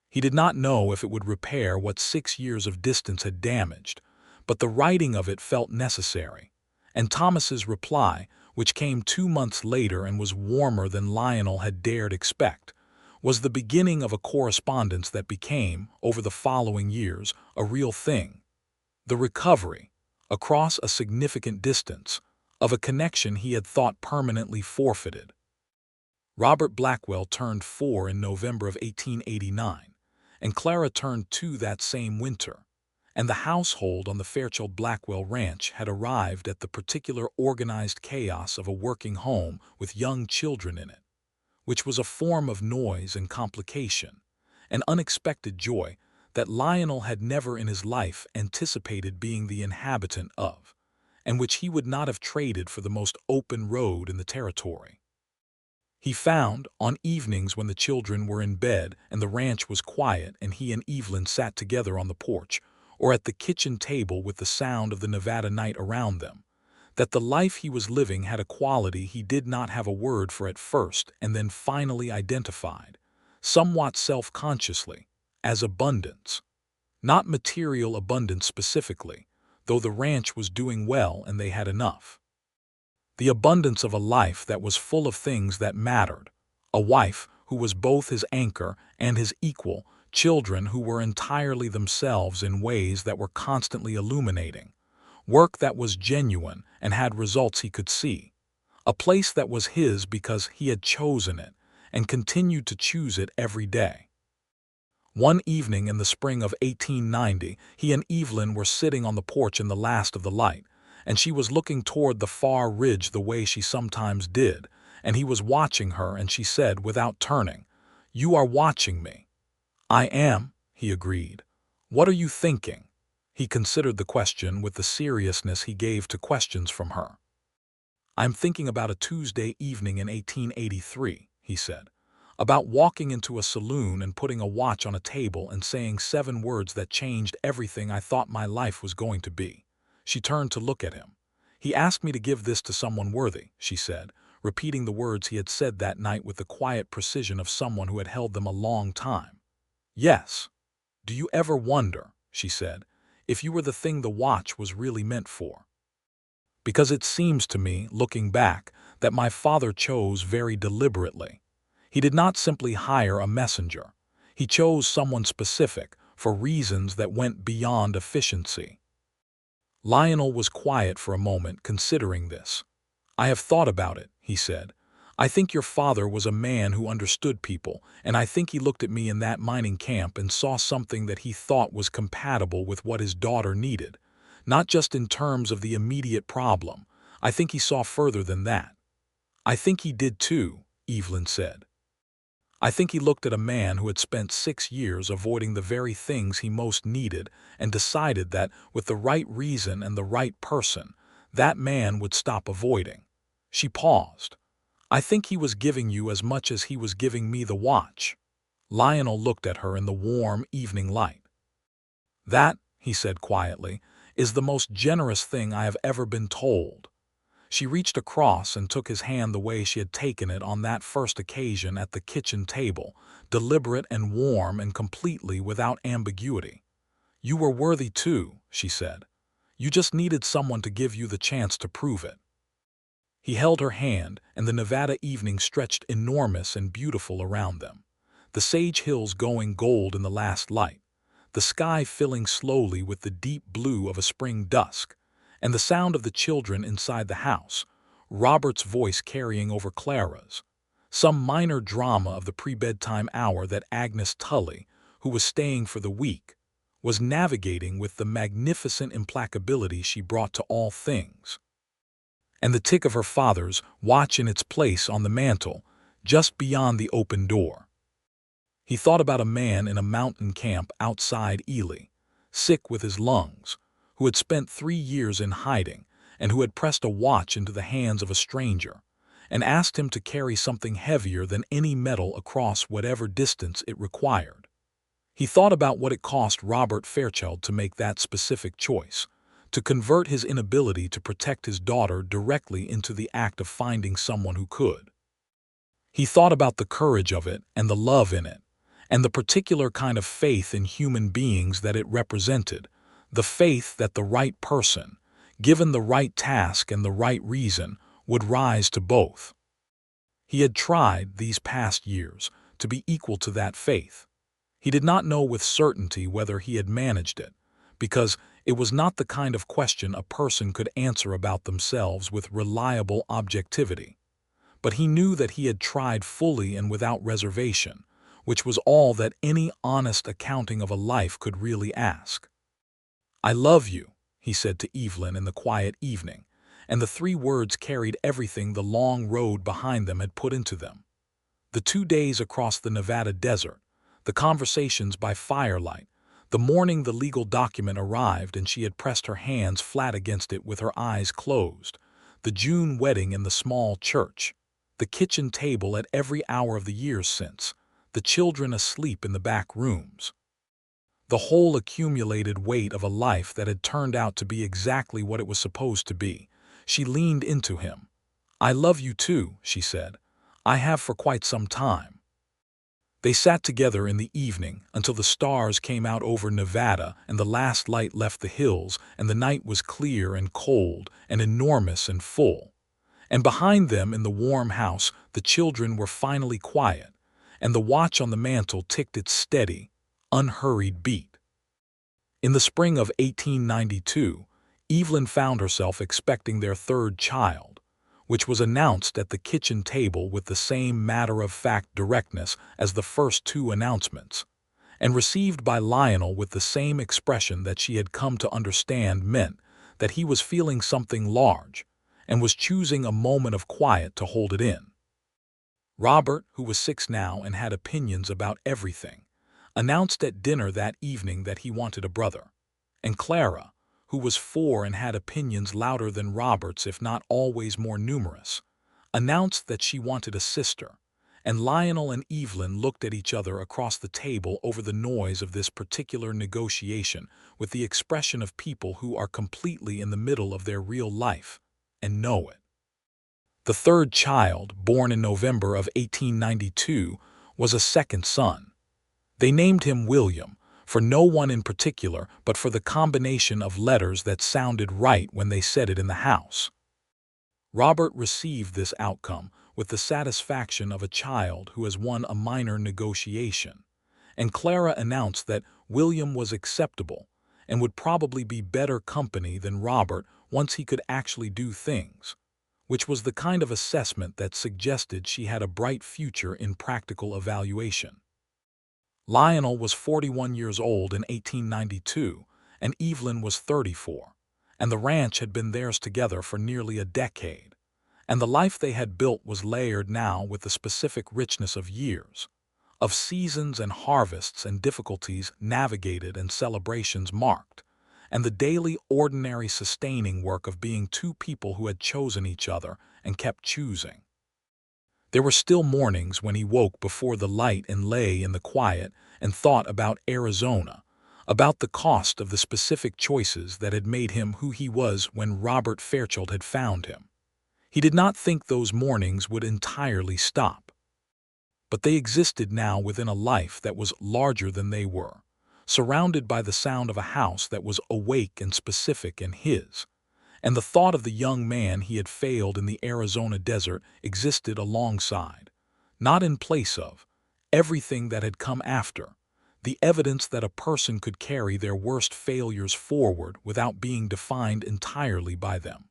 He did not know if it would repair what 6 years of distance had damaged, but the writing of it felt necessary, and Thomas's reply, which came 2 months later and was warmer than Lionel had dared expect, was the beginning of a correspondence that became, over the following years, a real thing. The recovery, across a significant distance, of a connection he had thought permanently forfeited. Robert Blackwell turned 4 in November of 1889, and Clara turned 2 that same winter, and the household on the Fairchild Blackwell ranch had arrived at the particular organized chaos of a working home with young children in it, which was a form of noise and complication, an unexpected joy that Lionel had never in his life anticipated being the inhabitant of, and which he would not have traded for the most open road in the territory. He found, on evenings when the children were in bed and the ranch was quiet and he and Evelyn sat together on the porch or at the kitchen table with the sound of the Nevada night around them, that the life he was living had a quality he did not have a word for at first and then finally identified, somewhat self-consciously, as abundance. Not material abundance specifically, though the ranch was doing well and they had enough. The abundance of a life that was full of things that mattered, a wife who was both his anchor and his equal, children who were entirely themselves in ways that were constantly illuminating, work that was genuine and had results he could see, a place that was his because he had chosen it and continued to choose it every day. One evening in the spring of 1890, he and Evelyn were sitting on the porch in the last of the light, and she was looking toward the far ridge the way she sometimes did, and he was watching her, and she said without turning, "You are watching me." "I am," he agreed. "What are you thinking?" He considered the question with the seriousness he gave to questions from her. "I'm thinking about a Tuesday evening in 1883, he said. "About walking into a saloon and putting a watch on a table and saying 7 words that changed everything I thought my life was going to be." She turned to look at him. "He asked me to give this to someone worthy," she said, repeating the words he had said that night with the quiet precision of someone who had held them a long time. "Yes. Do you ever wonder," she said, "if you were the thing the watch was really meant for? Because it seems to me, looking back, that my father chose very deliberately. He did not simply hire a messenger. He chose someone specific for reasons that went beyond efficiency." Lionel was quiet for a moment, considering this. "I have thought about it," he said. "I think your father was a man who understood people, and I think he looked at me in that mining camp and saw something that he thought was compatible with what his daughter needed, not just in terms of the immediate problem. I think he saw further than that." "I think he did too," Evelyn said. "I think he looked at a man who had spent 6 years avoiding the very things he most needed and decided that, with the right reason and the right person, that man would stop avoiding." She paused. "I think he was giving you as much as he was giving me the watch." Lionel looked at her in the warm evening light. "That," he said quietly, "is the most generous thing I have ever been told." She reached across and took his hand the way she had taken it on that first occasion at the kitchen table, deliberate and warm and completely without ambiguity. "You were worthy too," she said. "You just needed someone to give you the chance to prove it." He held her hand, and the Nevada evening stretched enormous and beautiful around them. the sage hills going gold in the last light, the sky filling slowly with the deep blue of a spring dusk, and the sound of the children inside the house, Robert's voice carrying over Clara's. Some minor drama of the pre-bedtime hour that Agnes Tully, who was staying for the week, was navigating with the magnificent implacability she brought to all things. And the tick of her father's watch in its place on the mantel, just beyond the open door. He thought about a man in a mountain camp outside Ely, sick with his lungs, who had spent 3 years in hiding and who had pressed a watch into the hands of a stranger and asked him to carry something heavier than any metal across whatever distance it required. He thought about what it cost Robert Fairchild to make that specific choice, to convert his inability to protect his daughter directly into the act of finding someone who could. He thought about the courage of it and the love in it, and the particular kind of faith in human beings that it represented, the faith that the right person, given the right task and the right reason, would rise to both. He had tried, these past years, to be equal to that faith. He did not know with certainty whether he had managed it, because it was not the kind of question a person could answer about themselves with reliable objectivity. But he knew that he had tried fully and without reservation, which was all that any honest accounting of a life could really ask. "I love you," he said to Evelyn in the quiet evening, and the 3 words carried everything the long road behind them had put into them. The 2 days across the Nevada desert, the conversations by firelight, the morning the legal document arrived and she had pressed her hands flat against it with her eyes closed, the June wedding in the small church, the kitchen table at every hour of the years since, the children asleep in the back rooms. The whole accumulated weight of a life that had turned out to be exactly what it was supposed to be. She leaned into him. "I love you too," she said. "I have for quite some time." They sat together in the evening until the stars came out over Nevada and the last light left the hills and the night was clear and cold and enormous and full. And behind them in the warm house the children were finally quiet, and the watch on the mantel ticked its steady, unhurried beat. In the spring of 1892, Evelyn found herself expecting their 3rd child, which was announced at the kitchen table with the same matter-of-fact directness as the first 2 announcements, and received by Lionel with the same expression that she had come to understand meant that he was feeling something large and was choosing a moment of quiet to hold it in. Robert, who was 6 now and had opinions about everything, announced at dinner that evening that he wanted a brother, and Clara, who was 4 and had opinions louder than Robert's if not always more numerous, announced that she wanted a sister, and Lionel and Evelyn looked at each other across the table over the noise of this particular negotiation with the expression of people who are completely in the middle of their real life and know it. The 3rd child, born in November of 1892, was a 2nd son. They named him William, for no one in particular, but for the combination of letters that sounded right when they said it in the house. Robert received this outcome with the satisfaction of a child who has won a minor negotiation, and Clara announced that William was acceptable and would probably be better company than Robert once he could actually do things, which was the kind of assessment that suggested she had a bright future in practical evaluation. Lionel was 41 years old in 1892, and Evelyn was 34, and the ranch had been theirs together for nearly a decade, and the life they had built was layered now with the specific richness of years, of seasons and harvests and difficulties navigated and celebrations marked, and the daily ordinary sustaining work of being 2 people who had chosen each other and kept choosing. There were still mornings when he woke before the light and lay in the quiet and thought about Arizona, about the cost of the specific choices that had made him who he was when Robert Fairchild had found him. He did not think those mornings would entirely stop. But they existed now within a life that was larger than they were, surrounded by the sound of a house that was awake and specific and his, and the thought of the young man he had failed in the Arizona desert existed alongside, not in place of, everything that had come after, the evidence that a person could carry their worst failures forward without being defined entirely by them.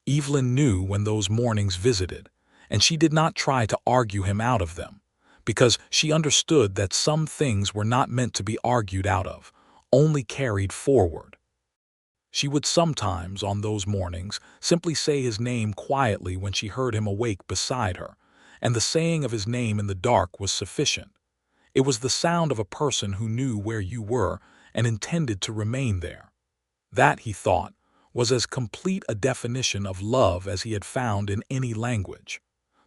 Evelyn knew when those mornings visited, and she did not try to argue him out of them, because she understood that some things were not meant to be argued out of, only carried forward. She would sometimes, on those mornings, simply say his name quietly when she heard him awake beside her, and the saying of his name in the dark was sufficient. It was the sound of a person who knew where you were and intended to remain there. That, he thought, was as complete a definition of love as he had found in any language.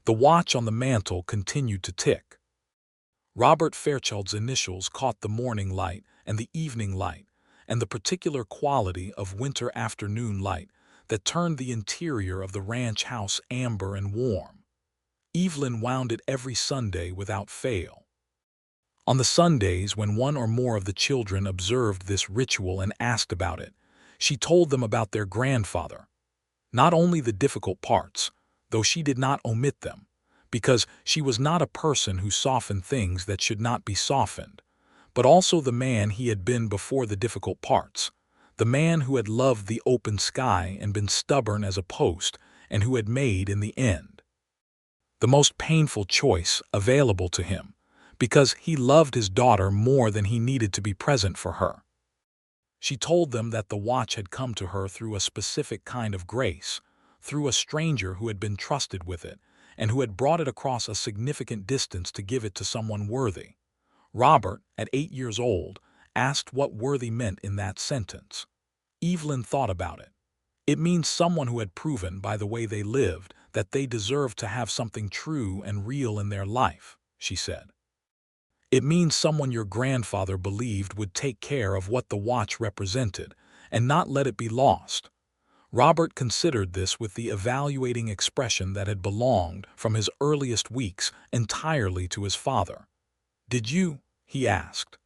The watch on the mantel continued to tick. Robert Fairchild's initials caught the morning light and the evening light, and the particular quality of winter afternoon light that turned the interior of the ranch house amber and warm. Evelyn wound it every Sunday without fail. On the Sundays when one or more of the children observed this ritual and asked about it, she told them about their grandfather. Not only the difficult parts, though she did not omit them, because she was not a person who softened things that should not be softened, but also the man he had been before the difficult parts, the man who had loved the open sky and been stubborn as a post, and who had made, in the end, the most painful choice available to him, because he loved his daughter more than he needed to be present for her. She told them that the watch had come to her through a specific kind of grace, through a stranger who had been trusted with it, and who had brought it across a significant distance to give it to someone worthy. Robert, at 8 years old, asked what worthy meant in that sentence. Evelyn thought about it. It means someone who had proven by the way they lived that they deserved to have something true and real in their life, she said. It means someone your grandfather believed would take care of what the watch represented and not let it be lost. Robert considered this with the evaluating expression that had belonged, from his earliest weeks, entirely to his father. "Did you?" he asked.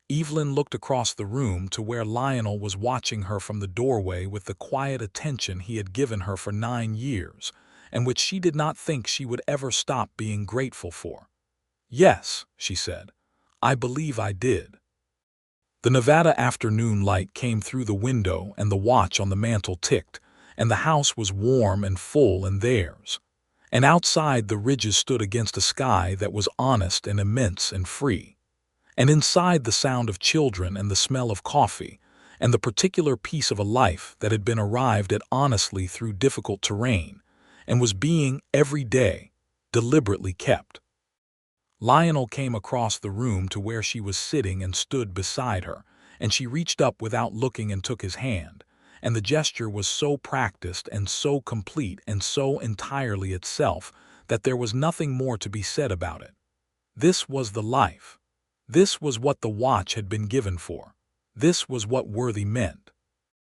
Evelyn looked across the room to where Lionel was watching her from the doorway with the quiet attention he had given her for 9 years, and which she did not think she would ever stop being grateful for. "Yes," she said, "I believe I did." The Nevada afternoon light came through the window and the watch on the mantel ticked, and the house was warm and full in theirs. And outside the ridges stood against a sky that was honest and immense and free. And inside the sound of children and the smell of coffee, and the particular piece of a life that had been arrived at honestly through difficult terrain, and was being, every day, deliberately kept. Lionel came across the room to where she was sitting and stood beside her, and she reached up without looking and took his hand, and the gesture was so practiced and so complete and so entirely itself that there was nothing more to be said about it. This was the life. This was what the watch had been given for. This was what worthy meant.